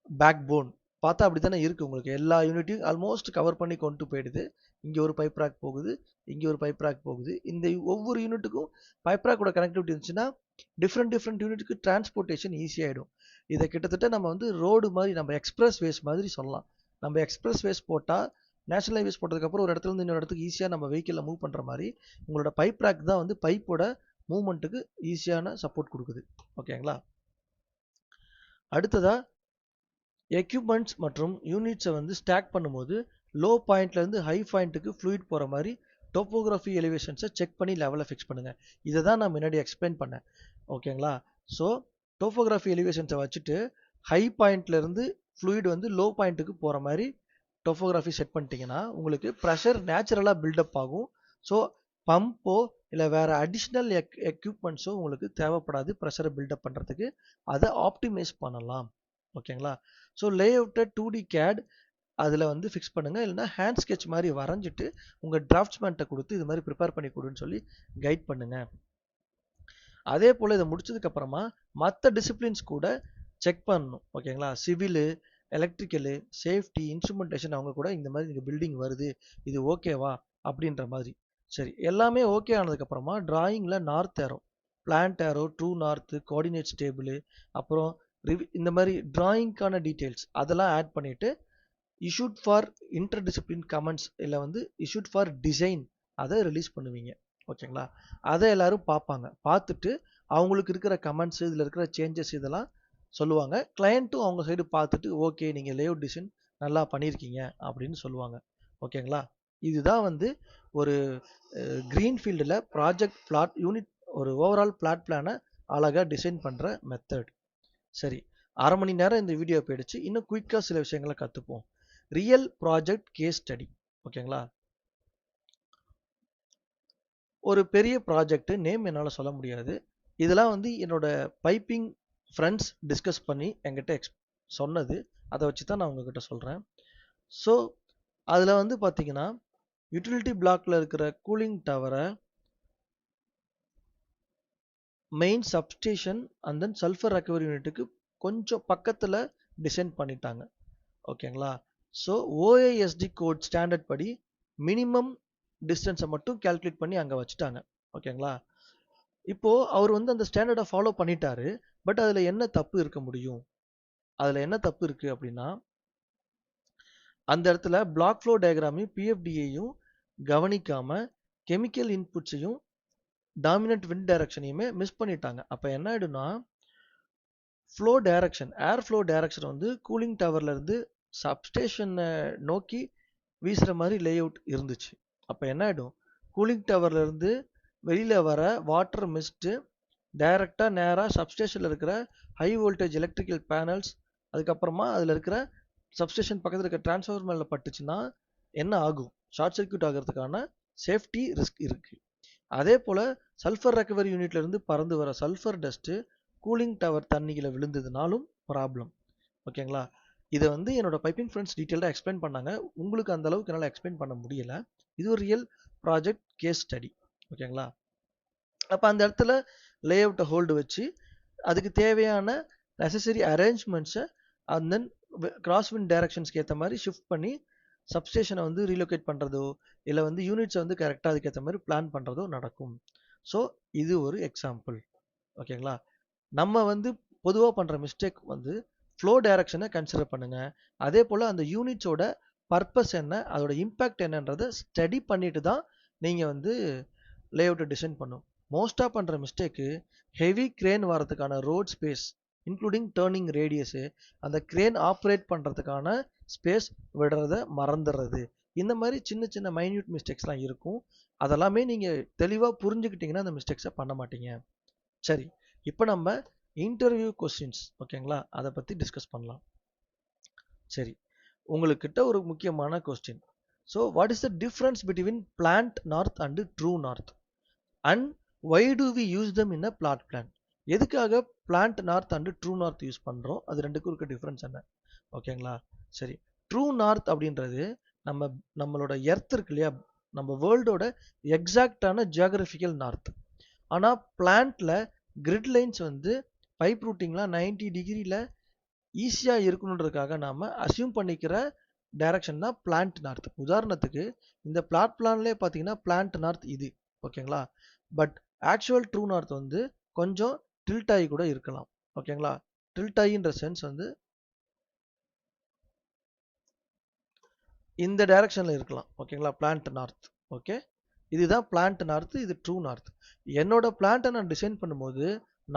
பேக் போன் பார்த்தா அப்படி தானே இருக்குது. உங்களுக்கு எல்லா யூனிட்டையும் ஆல்மோஸ்ட் கவர் பண்ணி கொண்டு போயிடுது. இங்கே ஒரு பைப் ரேக் போகுது, இங்கே ஒரு பைப் ரேக் போகுது. இந்த ஒவ்வொரு யூனிட்டுக்கும் பைப் ரேக்கோட கனெக்டிவிட்டி இருந்துச்சுன்னா டிஃப்ரெண்ட் யூனிட்டுக்கு டிரான்ஸ்போர்ட்டேஷன் ஈஸியாகிடும். இதை கிட்டத்தட்ட நம்ம வந்து ரோடு மாதிரி, நம்ம எக்ஸ்பிரஸ் வேஸ் மாதிரி சொல்லலாம். நம்ம எக்ஸ்பிரஸ் வேஸ் போட்டால் நேஷனல் ஹைவேஸ் போட்டதுக்கப்புறம் ஒரு இடத்துல இருந்து இன்னொரு இடத்துக்கு ஈஸியாக நம்ம வெஹிக்கிளில் மூவ் பண்ணுற மாதிரி உங்களோட பைப் ரேக் தான் வந்து பைப்போட மூவ்மெண்ட்டுக்கு ஈஸியான சப்போர்ட் கொடுக்குது. ஓகேங்களா? அடுத்ததாக எக்யூப்மெண்ட்ஸ் மற்றும் யூனிட்ஸை வந்து ஸ்டாக் பண்ணும்போது லோ பாயிண்ட்லேருந்து ஹை பாயிண்ட்டுக்கு ஃப்ளூயிட் போகிற மாதிரி டோப்போகிராஃபி எலிவேஷன்ஸை செக் பண்ணி லெவலை ஃபிக்ஸ் பண்ணுங்கள். இதை தான் நான் முன்னாடி எக்ஸ்பிளைன் பண்ணேன். ஓகேங்களா? ஸோ டோப்போகிராஃபி எலிவேஷன்ஸை வச்சுட்டு ஹை பாயிண்ட்லேருந்து ஃப்ளூயிட் வந்து லோ பாயிண்ட்டுக்கு போகிற மாதிரி டோப்போகிராஃபி செட் பண்ணிட்டீங்கன்னா உங்களுக்கு ப்ரெஷர் நேச்சுரலாக பில்டப் ஆகும். ஸோ பம்போ இல்லை வேறு அடிஷ்னல் எக்யூப்மெண்ட்ஸோ உங்களுக்கு தேவைப்படாது ப்ரெஷரை பில்டப் பண்ணுறதுக்கு. அதை ஆப்டிமைஸ் பண்ணலாம். ஓகேங்களா? ஸோ லே அவுட்டை 2D CAD அதில் வந்து ஃபிக்ஸ் பண்ணுங்கள். இல்லைனா ஹேண்ட் ஸ்கெட்ச் மாதிரி வரைஞ்சிட்டு உங்கள் டிராஃப்ட்ஸ்மேன்ட்டை கொடுத்து இது மாதிரி ப்ரிப்பேர் பண்ணி கொடுன்னு சொல்லி கைட் பண்ணுங்கள். அதே போல் இதை முடிச்சதுக்கப்புறமா மற்ற டிசிப்ளின்ஸ் கூட செக் பண்ணணும். ஓகேங்களா? சிவிலு, எலக்ட்ரிக்கலு, சேஃப்டி, இன்ஸ்ட்ருமெண்டேஷன் அவங்க கூட இந்த மாதிரி நீங்கள் பில்டிங் வருது, இது ஓகேவா அப்படின்ற மாதிரி. சரி, எல்லாமே ஓகே ஆனதுக்கப்புறமா டிராயிங்கில் north arrow, plant arrow, true north, coordinates table, அப்புறம் இந்த மாதிரி டிராயிங்க்கான டீட்டெயில்ஸ் அதெல்லாம் ஆட் பண்ணிவிட்டு இஷ்யூட் ஃபார் இன்டர்டிசிப்ளின் கமெண்ட்ஸ் இல்லை வந்து இஷ்யூட் ஃபார் டிசைன் அதை ரிலீஸ் பண்ணுவீங்க. ஓகேங்களா? அதை எல்லாரும் பார்ப்பாங்க. பார்த்துட்டு அவங்களுக்கு இருக்கிற கமெண்ட்ஸ், இதில் இருக்கிற சேஞ்சஸ் இதெல்லாம் சொல்லுவாங்க. கிளையண்ட்டும் அவங்க சைடு பார்த்துட்டு ஓகே நீங்கள் லேஅவுட் டிசைன் நல்லா பண்ணியிருக்கீங்க அப்படின்னு சொல்லுவாங்க. ஓகேங்களா? இதுதான் வந்து ஒரு க்ரீன்ஃபீல்டில் ப்ராஜெக்ட் பிளாட் யூனிட் ஒரு ஓவரால் பிளாட் பிளானை அழகாக டிசைன் பண்ணுற மெத்தட். சரி, அரை மணி நேரம் இந்த வீடியோ போயிடுச்சு. இன்னும் குயிக்காக சில விஷயங்களை கற்றுப்போம். Real project case study. ஓகேங்களா? ஒரு பெரிய ப்ராஜெக்ட் நேம் என்னால் சொல்ல முடியாது. இதெல்லாம் வந்து என்னோட பைப்பிங் ஃப்ரெண்ட்ஸ் டிஸ்கஸ் பண்ணி என்கிட்ட சொன்னது. அதை வச்சு தான் நான் உங்ககிட்ட சொல்கிறேன். ஸோ அதில் வந்து பார்த்தீங்கன்னா யூட்டிலிட்டி பிளாக்ல இருக்கிற கூலிங் டவரை main substation and then sulphur recovery யூனிட்டுக்கு கொஞ்சம் பக்கத்தில் டிசைன் பண்ணிட்டாங்க. ஓகேங்களா? ஸோ ஓஏஎஸ்டி கோட் ஸ்டாண்டர்ட் படி மினிமம் டிஸ்டன்ஸை மட்டும் கால்குலேட் பண்ணி அங்கே வச்சுட்டாங்க. ஓகேங்களா? இப்போ அவர் வந்து அந்த ஸ்டாண்டர்டை ஃபாலோ பண்ணிட்டாரு. பட் அதில் என்ன தப்பு இருக்க முடியும்? அதில் என்ன தப்பு இருக்கு அப்படின்னா, அந்த இடத்துல பிளாக் ஃப்ளோ டயக்ராமையும் பிஎஃப்டியையும் கவனிக்காம கெமிக்கல் இன்புட்ஸையும் டாமினன்ட் விண்ட் டைரக்ஷனையுமே மிஸ் பண்ணிட்டாங்க. அப்போ என்ன ஆயிடும்னா, flow direction air flow direction வந்து கூலிங் டவர்ல இருந்து சப்ஸ்டேஷனை நோக்கி வீசுற மாதிரி லே அவுட் இருந்துச்சு. அப்போ என்ன ஆயிடும், கூலிங் டவர்ல இருந்து வெளியில வர வாட்டர் மிஸ்ட் டைரக்டா நேராக சப்ஸ்டேஷன்ல இருக்கிற ஹை வோல்டேஜ் எலக்ட்ரிக்கல் பேனல்ஸ், அதுக்கப்புறமா அதில் இருக்கிற சப்ஸ்டேஷன் பக்கத்தில் இருக்கிற டிரான்ஸ்ஃபார்மர் மேலே பட்டுச்சுன்னா என்ன ஆகும்? ஷார்ட் சர்க்யூட் ஆகிறதுக்கான சேஃப்டி ரிஸ்க் இருக்கு. அதே போல் சல்ஃபர் ரெக்கவரி யூனிட்ல இருந்து பறந்து வர சல்ஃபர் டஸ்ட்டு கூலிங் டவர் தண்ணியில் விழுந்ததுனாலும் ப்ராப்ளம். ஓகேங்களா? இதை வந்து என்னோட பைப்பிங் ஃப்ரெண்ட்ஸ் டீட்டெயிலாக எக்ஸ்பிளைன் பண்ணாங்க. உங்களுக்கு அந்த அளவுக்கு என்னால் எக்ஸ்பிளைன் பண்ண முடியல. இது ஒரு ரியல் ப்ராஜெக்ட் கேஸ் ஸ்டடி. ஓகேங்களா? அப்போ அந்த இடத்துல லே அவுட்டை ஹோல்டு வச்சு அதுக்கு தேவையான நெசசரி அரேஞ்ச்மெண்ட்ஸை அண்ட் தென் கிராஸ் விண்ட் டைரக்ஷன்ஸ்க்கு ஏற்ற மாதிரி ஷிஃப்ட் பண்ணி சப்ஸ்டேஷனை வந்து ரீலோகேட் பண்ணுறதோ இல்லை வந்து யூனிட்ஸை வந்து கரெக்டாக அதுக்கேற்ற மாதிரி பிளான் பண்ணுறதோ நடக்கும். ஸோ இது ஒரு எக்ஸாம்பிள். ஓகேங்களா? நம்ம வந்து பொதுவாக பண்ணுற மிஸ்டேக் வந்து ஃப்ளோ டைரக்ஷனை கன்சிடர் பண்ணுங்க. அதே போல் அந்த யூனிட்ஸோட பர்பஸ் என்ன, அதோட இம்பேக்ட் என்னன்றதை ஸ்டடி பண்ணிட்டு தான் நீங்கள் வந்து லே அவுட்டை டிசைன் பண்ணும். மோஸ்ட்டாக பண்ணுற மிஸ்டேக்கு ஹெவி கிரேன் வரதுக்கான road space including turning radius, அந்த கிரேன் ஆப்ரேட் பண்ணுறதுக்கான ஸ்பேஸ் விடுறத மறந்துடுறது, இந்த மாதிரி சின்ன சின்ன மைன்யூட் மிஸ்டேக்ஸ்லாம் இருக்கும். அதெல்லாமே நீங்கள் தெளிவாக புரிஞ்சுக்கிட்டீங்கன்னா அந்த மிஸ்டேக்ஸை பண்ண மாட்டீங்க. சரி, இப்போ நம்ம இன்டர்வியூ கொஸ்டின்ஸ், ஓகேங்களா, அதை பற்றி டிஸ்கஸ் பண்ணலாம். சரி, உங்களுக்கிட்ட ஒரு முக்கியமான question. So what is the difference between plant north and true north and why do we use them in a plot plan? எதுக்காக plant north and true north use பண்ணுறோம், அது ரெண்டுக்கும் இருக்க டிஃப்ரென்ஸ் என்ன? ஓகேங்களா? சரி, ட்ரூ நார்த் அப்படின்றது நம்மளோட எர்த் இருக்கு இல்லையா, நம்ம வேர்ல்டோட எக்ஸாக்டான ஜியாகிரபிக்கல் நார்த். ஆனால் பிளான்ட்ல கிரிட் லைன்ஸ் வந்து பைப் ரூட்டிங்லாம் 90 டிகிரியில் ஈஸியாக இருக்கணுன்றதுக்காக நாம் அசியூம் பண்ணிக்கிற டைரக்ஷன் தான் பிளான்ட் நார்த். உதாரணத்துக்கு இந்த பிளாட் பிளான்லேயே பார்த்தீங்கன்னா பிளான்ட் நார்த் இது. ஓகேங்களா? பட் ஆக்சுவல் ட்ரூ நார்த் வந்து கொஞ்சம் டில்ட் ஆகி கூட இருக்கலாம். ஓகேங்களா? டில்ட் ஆகின்ற சென்ஸ் வந்து இந்த டைரக்ஷனில் இருக்கலாம். ஓகேங்களா? Plant north. ஓகே, இதுதான் பிளான்ட் நார்த், இது ட்ரூ நார்த். என்னோட பிளான்ட்டை நான் டிசைன் பண்ணும்போது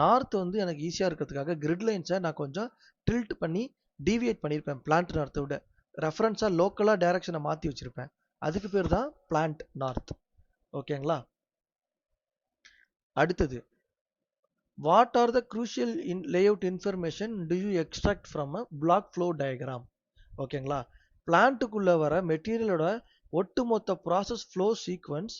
நார்த் வந்து எனக்கு ஈஸியாக இருக்கிறதுக்காக கிரிட் லைன்ஸை நான் கொஞ்சம் டில்ட் பண்ணி டீவியேட் பண்ணியிருப்பேன் பிளான்ட் நார்த்தை விட. ரெஃபரன்ஸாக லோக்கலாக டைரக்ஷனை மாற்றி வச்சுருப்பேன். அதுக்கு பேர் தான் பிளான்ட் நார்த். ஓகேங்களா? அடுத்தது, what are the crucial layout information do you extract from a block flow diagram? ஓகேங்களா? பிளான்ட்டுக்குள்ள வர மெட்டீரியலோட ஒட்டுமொத்த process flow sequence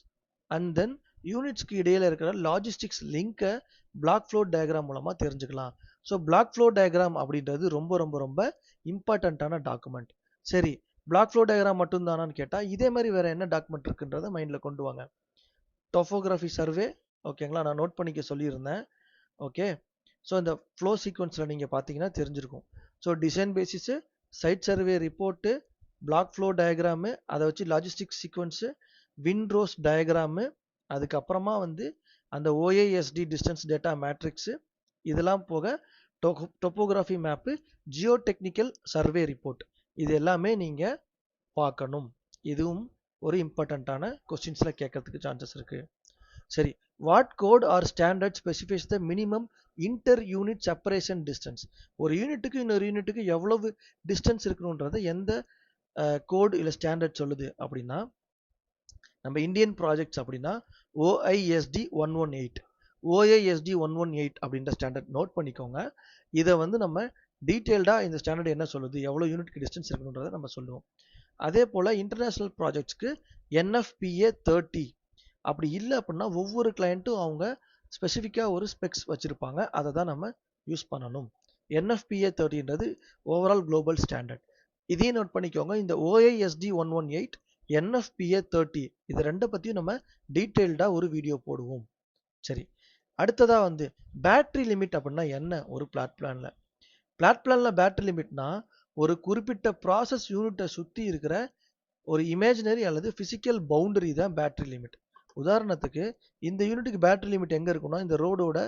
and then யூனிட்ஸ்க்கு இடையில இருக்கிற லாஜிஸ்டிக்ஸ் லிங்கை பிளாக் ஃப்ளோ டயக்ராம் மூலமாக தெரிஞ்சுக்கலாம். ஸோ பிளாக் ஃப்ளோ டயக்ராம் அப்படின்றது ரொம்ப ரொம்ப ரொம்ப இம்பார்ட்டண்ட்டான டாக்குமெண்ட். சரி, பிளாக் ஃப்ளோ டயக்ராம் மட்டும்தானான்னு கேட்டால் இதே மாதிரி வேற என்ன டாக்குமெண்ட் இருக்குன்றதை மைண்டில் கொண்டு வாங்க. டொபோகிராஃபி சர்வே, ஓகேங்களா, நான் நோட் பண்ணிக்க சொல்லியிருந்தேன். ஓகே, ஸோ இந்த ஃப்ளோ சீக்வன்ஸில் நீங்கள் பார்த்தீங்கன்னா தெரிஞ்சிருக்கும். So design basis, site survey report, block flow diagram, அதை வச்சு லாஜிஸ்டிக் சீக்வன்ஸு, விண்ட்ரோஸ் டயக்ராமு, அதுக்கப்புறமா வந்து அந்த ஓஏஎஸ்டி டிஸ்டன்ஸ் டேட்டா மேட்ரிக்ஸு, இதெல்லாம் போக topography map, geotechnical survey report, இது எல்லாமே நீங்கள் பார்க்கணும். இதுவும் ஒரு இம்பார்ட்டண்ட்டான கொஸ்டின்ஸில் கேட்கறதுக்கு சான்சஸ் இருக்குது. சரி, what code or standard specifies the minimum inter unit separation distance? ஒரு யூனிட்டுக்கு இன்னொரு யூனிட்டுக்கு எவ்வளவு டிஸ்டன்ஸ் இருக்கணுன்றதை எந்த கோட் இல்லை ஸ்டாண்டர்ட் சொல்லுது அப்படின்னா, நம்ம இந்தியன் ப்ராஜெக்ட்ஸ் அப்படின்னா ஓஐஎஸ்டி 118 ஓஏஎஸ்டி 118 அப்படின்ற ஸ்டாண்டர்ட் நோட் பண்ணிக்கோங்க. இதை வந்து நம்ம டீட்டெயில்டாக இந்த ஸ்டாண்டர்ட் என்ன சொல்லுது, எவ்வளோ யூனிட்க்கு டிஸ்டன்ஸ் இருக்கணுன்றதை நம்ம சொல்லுவோம். அதே போல் இன்டர்நேஷ்னல் ப்ராஜெக்ட்ஸ்க்கு NFPA 30. அப்படி இல்லை அப்படின்னா ஒவ்வொரு கிளையண்ட்டும் அவங்க ஸ்பெசிஃபிக்காக ஒரு ஸ்பெக்ஸ் வச்சுருப்பாங்க, அதை தான் நம்ம யூஸ் பண்ணணும். NFPA 30ன்றது ஓவரால் குளோபல் ஸ்டாண்டர்ட். இதையும் நோட் பண்ணிக்கோங்க. இந்த OISD 118, NFPA 30 இது ரெண்டை பற்றியும் நம்ம டீட்டெயில்டாக ஒரு வீடியோ போடுவோம். சரி, அடுத்ததாக வந்து பேட்டரி லிமிட் அப்படின்னா என்ன ஒரு பிளாட் பிளானில் பேட்டரி லிமிட்னா ஒரு குறிப்பிட்ட ப்ராசஸ் யூனிட்டை சுற்றி இருக்கிற ஒரு இமேஜினரி அல்லது ஃபிசிக்கல் பவுண்டரி தான் பேட்டரி லிமிட். உதாரணத்துக்கு இந்த யூனிட்டுக்கு பேட்டரி லிமிட் எங்கே இருக்குன்னா இந்த ரோடோட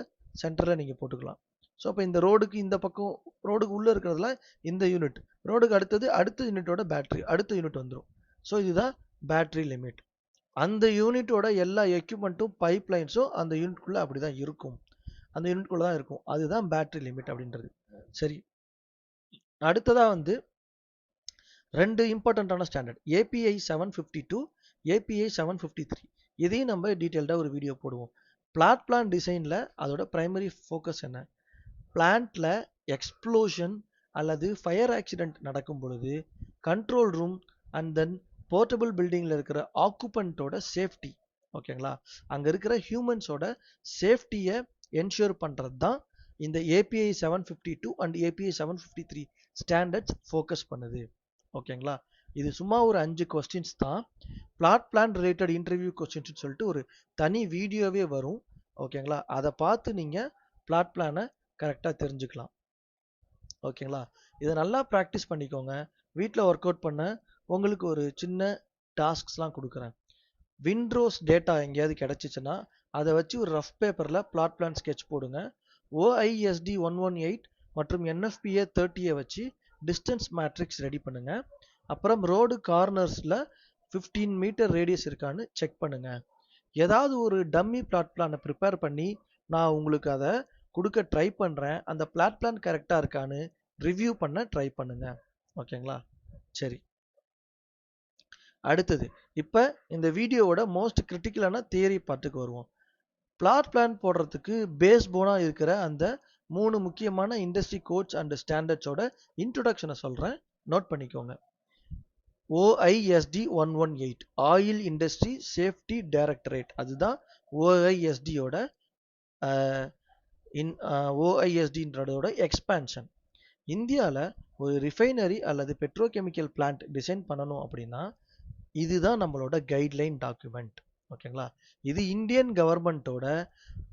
சென்டரில் நீங்கள் போட்டுக்கலாம். ஸோ அப்போ இந்த ரோடுக்கு இந்த பக்கம் ரோடுக்கு உள்ளே இருக்கிறதுல இந்த யூனிட், ரோடுக்கு அடுத்த யூனிட்டோட பேட்டரி அடுத்த யூனிட் வந்துடும். ஸோ இதுதான் பேட்டரி லிமிட். அந்த யூனிட்டோட எல்லா எக்யூப்மெண்ட்டும் பைப் லைன்ஸும் அந்த யூனிட்குள்ளே அப்படி தான் இருக்கும், அந்த யூனிட்குள்ளே தான் இருக்கும். அதுதான் பேட்டரி லிமிட் அப்படின்றது. சரி, அடுத்ததாக வந்து ரெண்டு இம்பார்ட்டண்ட்டான ஸ்டாண்டர்ட் API 752, API 753. இதையும் நம்ம டீட்டெயில்டாக ஒரு வீடியோ போடுவோம். பிளான் டிசைனில் அதோட பிரைமரி ஃபோக்கஸ் என்ன, பிளான்ட்ல எக்ஸ்ப்ளோஷன் அல்லது ஃபயர் ஆக்சிடென்ட் நடக்கும் பொழுது control room and then portable பில்டிங்கில் இருக்கிற ஆக்குபண்ட்டோட சேஃப்டி, ஓகேங்களா, அங்கே இருக்கிற ஹியூமன்ஸோட சேஃப்டியை என்ஷூர் பண்ணுறது தான் இந்த API 752 and API 753 standards focus பண்ணுது. ஓகேங்களா, இது சும்மா ஒரு 5 கொஸ்டின்ஸ் தான். பிளான் ரிலேட்டட் இன்டர்வியூ கொஸ்டின்ஸ் சொல்லிட்டு ஒரு தனி வீடியோவே வரும். ஓகேங்களா, அதை பார்த்து நீங்கள் பிளானை கரெக்டாக தெரிஞ்சுக்கலாம். ஓகேங்களா, இதை நல்லா ப்ராக்டிஸ் பண்ணிக்கோங்க. வீட்டில் ஒர்க் அவுட் பண்ண உங்களுக்கு ஒரு சின்ன டாஸ்க்ஸ்லாம் கொடுக்குறேன். விண்ட்ரோஸ் டேட்டா எங்கேயாவது கிடச்சிச்சுன்னா அதை வச்சு ஒரு ரஃப் பேப்பரில் பிளான் ஸ்கெட்ச் போடுங்க. OISD 118 மற்றும் NFPA 30 வச்சு டிஸ்டன்ஸ் மேட்ரிக்ஸ் ரெடி பண்ணுங்க. அப்புறம் ரோடு கார்னர்ஸில் 15 மீட்டர் ரேடியஸ் இருக்கான்னு செக் பண்ணுங்க. ஏதாவது ஒரு டம்மி பிளானை ப்ரிப்பேர் பண்ணி நான் உங்களுக்கு அதை கொடுக்க ட்ரை பண்ணுறேன். அந்த பிளான் கரெக்டாக இருக்கான்னு ரிவ்யூ பண்ண ட்ரை பண்ணுங்க. ஓகேங்களா, சரி. அடுத்தது இப்போ இந்த வீடியோவோட மோஸ்ட் கிரிட்டிக்கலான தியரி பார்ட்டுக்கு வருவோம். பிளான் போடுறதுக்கு பேஸ் போனாக இருக்கிற அந்த 3 முக்கியமான இண்டஸ்ட்ரி கோட்ஸ் அண்ட் ஸ்டாண்டர்ட்ஸோட இன்ட்ரோடக்ஷனை சொல்கிறேன், நோட் பண்ணிக்கோங்க. OISD 118 oil industry safety directorate, அதுதான் OISDயோட OISDன்றதோட எக்ஸ்பான்ஷன். இந்தியாவில் ஒரு ரிஃபைனரி அல்லது பெட்ரோகெமிக்கல் பிளான்ட் டிசைன் பண்ணணும் அப்படின்னா இதுதான் நம்மளோட கைட்லைன் டாக்குமெண்ட். ஓகேங்களா, இது இந்தியன் கவர்மெண்ட்டோட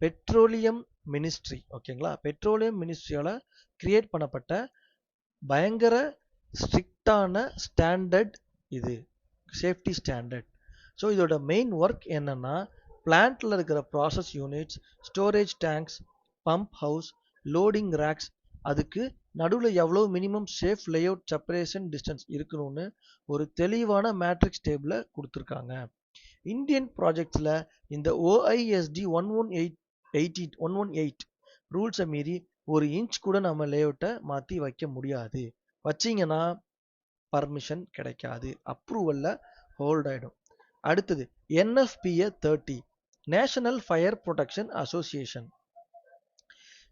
பெட்ரோலியம் மினிஸ்ட்ரி, ஓகேங்களா, பெட்ரோலியம் மினிஸ்ட்ரியால் கிரியேட் பண்ணப்பட்ட பயங்கர ஸ்ட்ரிக்டான ஸ்டாண்டர்ட் இது, சேஃப்டி ஸ்டாண்டர்ட். ஸோ இதோட மெயின் ஒர்க் என்னன்னா பிளான்ட்ல இருக்கிற process units, storage tanks, pump house, loading racks, அதுக்கு நடுவில் எவ்வளோ minimum safe layout separation distance இருக்கணும்னு ஒரு தெளிவான மேட்ரிக்ஸ் டேபிளை கொடுத்துருக்காங்க. இந்தியன் ப்ராஜெக்ட்ஸில் இந்த OISD 118 ரூல்ஸை மீறி ஒரு இன்ச் கூட நம்ம லேஅவுட்டை மாற்றி வைக்க முடியாது. வச்சிங்கன்னா பர்மிஷன் கிடைக்காது, அப்ரூவலில் ஹோல்ட் ஆகிடும். அடுத்தது NFPA 30, national fire protection association.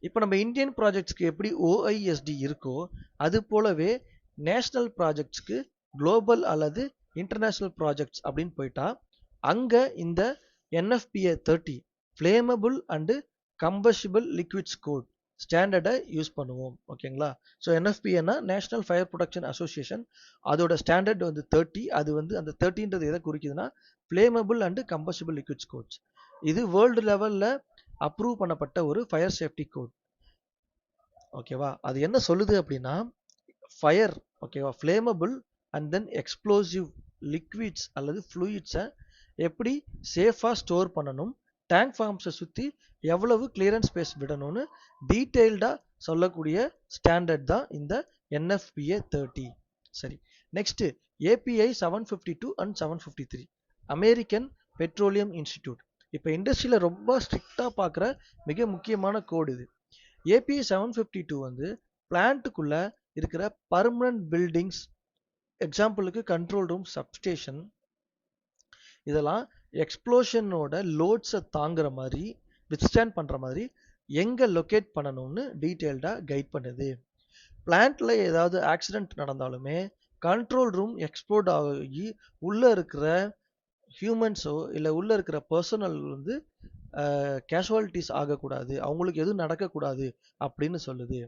இப்போ நம்ம இந்தியன் ப்ராஜெக்ட்ஸ்க்கு எப்படி OISD இருக்கோ அது போலவே நேஷனல் ப்ராஜெக்ட்ஸ்க்கு குளோபல் அல்லது இன்டர்நேஷ்னல் ப்ராஜெக்ட்ஸ் அப்படின்னு போயிட்டா அங்கே இந்த NFPA 30 flammable and combustible liquids code ஸ்டாண்டர்டை யூஸ் பண்ணுவோம். ஓகேங்களா, ஸோ NFPAனா நேஷனல் ஃபயர் ப்ரொடெக்ஷன் அசோசியேஷன், அதோட ஸ்டாண்டர்ட் வந்து 30. அது வந்து அந்த 30ன்றது எதை குறிக்குதுன்னா flammable and combustible liquids codes. இது வேர்ல்டு லெவலில் அப்ரூவ் பண்ணப்பட்ட ஒரு ஃபயர் சேஃப்டி கோட். ஓகேவா, அது என்ன சொல்லுது அப்படின்னா ஃபயர், ஓகேவா, flammable and then explosive liquids அல்லது ஃப்ளூயிட்ஸை எப்படி சேஃபாக ஸ்டோர் பண்ணணும், டேங்க் ஃபார்ம்ஸை சுற்றி எவ்வளவு கிளியரன்ஸ் ஸ்பேஸ் விடணும்னு டீட்டெயில்டாக சொல்லக்கூடிய ஸ்டாண்டர்ட் தான் இந்த NFPA 30. சரி, next API 752 and 753 American petroleum institute. இப்போ இண்டஸ்ட்ரியில் ரொம்ப ஸ்ட்ரிக்டாக பார்க்குற மிக முக்கியமான கோடு இது. API 752 வந்து பிளான்ட்டுக்குள்ள இருக்கிற பர்மனன்ட் பில்டிங்ஸ், எக்ஸாம்பிளுக்கு கண்ட்ரோல் ரூம், சப்ஸ்டேஷன், இதெல்லாம் எக்ஸ்ப்ளோஷனோட லோட்ஸை தாங்குற மாதிரி, வித்ஸ்டாண்ட் பண்ணுற மாதிரி எங்கே லொக்கேட் பண்ணணும்னு டீட்டெயில்டாக கைட் பண்ணுது. பிளான்ட்ல ஏதாவது ஆக்சிடென்ட் நடந்தாலுமே கண்ட்ரோல் ரூம் எக்ஸ்ப்ளோர்ட் ஆகி உள்ள இருக்கிற ஹியூமன்ஸோ இல்லை உள்ள இருக்கிற பர்சனல் வந்து கேஷுவாலிட்டிஸ் ஆகக்கூடாது, அவங்களுக்கு எதுவும் நடக்கக்கூடாது அப்படின்னு சொல்லுது.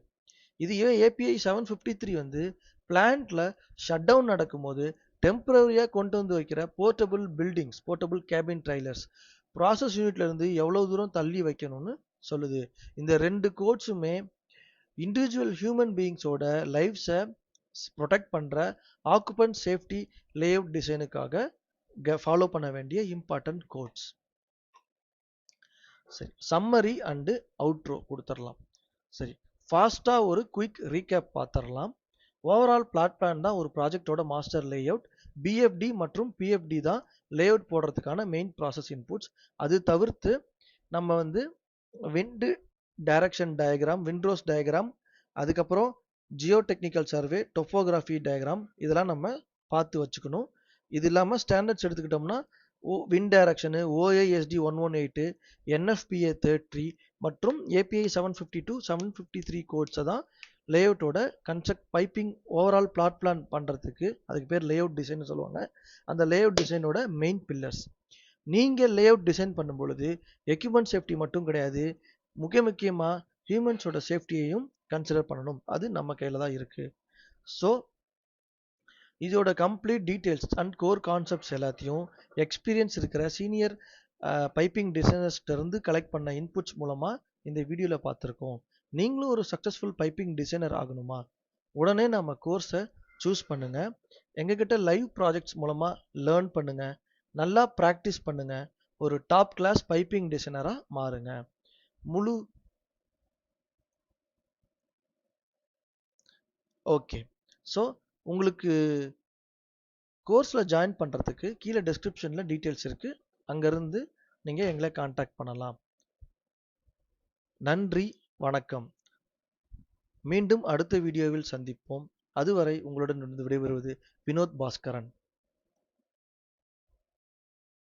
இதுவே ஏபிஐ 753 வந்து பிளான்ட்ல ஷட் டவுன் நடக்கும்போது டெம்பரரியா கொண்டு வந்து வைக்கிற portable buildings, portable cabin trailers process யூனிட்ல இருந்து எவ்வளவு தூரம் தள்ளி வைக்கணும்னு சொல்லுது. இந்த ரெண்டு கோட்ஸுமே இண்டிவிஜுவல் ஹியூமன் பீயிங்ஸோட லைஃப்ஸை ப்ரொடெக்ட் பண்ற ஆக்குபன்ட் சேஃப்டி லேஅவுட் டிசைனுக்காக ஃபாலோ பண்ண வேண்டிய இம்பார்ட்டன்ட் கோட்ஸ். சரி, சம்மரி அண்டு அவுட்ரோ கொடுத்துடலாம். சரி, ஃபாஸ்டா ஒரு குயிக் ரீகேப் பார்த்துடலாம். ஓவரால் பிளாட் பிளான் தான் ஒரு ப்ராஜெக்டோட மாஸ்டர் லேஅவுட். பிஎஃப்டி மற்றும் பிஎஃப்டி தான் லேஅவுட் போடுறதுக்கான மெயின் ப்ராசஸ் இன்புட்ஸ். அது தவிர்த்து நம்ம வந்து wind direction diagram, wind rose diagram, அதுக்கப்புறம் ஜியோ டெக்னிக்கல் சர்வே, டொப்போகிராஃபி டயக்ராம் இதெல்லாம் நம்ம பார்த்து வச்சுக்கணும். இது இல்லாமல் ஸ்டாண்டர்ட்ஸ் எடுத்துக்கிட்டோம்னா விண்ட் டைரக்ஷனு, ஓஏஎஸ்டி 118, என்எஃபிஏ 30 மற்றும் ஏபிஐ 752, 753 கோட்ஸை தான் லேஅவுட்டோட construct piping overall plot plan பண்ணுறதுக்கு, அதுக்கு பேர் லேஅவுட் டிசைன் சொல்லுவாங்க, அந்த லேஅவுட் டிசைனோட மெயின் பில்லர்ஸ். நீங்கள் லேஅவுட் டிசைன் பண்ணும் பொழுது எக்யூப்மெண்ட் சேஃப்டி மட்டும் கிடையாது, முக்கியமாக ஹியூமன்ஸோட சேஃப்டியையும் கன்சிடர் பண்ணணும். அது நம்ம கையில் தான் இருக்குது. ஸோ இதோட complete details and core concepts எல்லாத்தையும் எக்ஸ்பீரியன்ஸ் இருக்கிற சீனியர் பைப்பிங் டிசைனர்ஸ்கிட்ட இருந்து கலெக்ட் பண்ண இன்புட்ஸ் மூலமாக இந்த வீடியோவில் பார்த்துருக்கோம். நீங்களும் ஒரு சக்ஸஸ்ஃபுல் பைப்பிங் டிசைனர் ஆகணுமா? உடனே நம்ம கோர்ஸை சூஸ் பண்ணுங்க. எங்ககிட்ட லைவ் ப்ராஜெக்ட்ஸ் மூலமாக லேர்ன் பண்ணுங்க, நல்லா ப்ராக்டிஸ் பண்ணுங்க, ஒரு டாப் கிளாஸ் பைப்பிங் டிசைனராக மாறுங்க. ஓகே, ஸோ உங்களுக்கு கோர்ஸில் ஜாயின் பண்ணுறதுக்கு கீழே டெஸ்கிரிப்ஷனில் டீட்டெயில்ஸ் இருக்குது, அங்கேருந்து நீங்கள் எங்களை காண்டாக்ட் பண்ணலாம். நன்றி, வணக்கம். மீண்டும் அடுத்த வீடியோவில் சந்திப்போம். அதுவரை உங்களுடன் விடைபெறுவது வினோத் பாஸ்கரன்.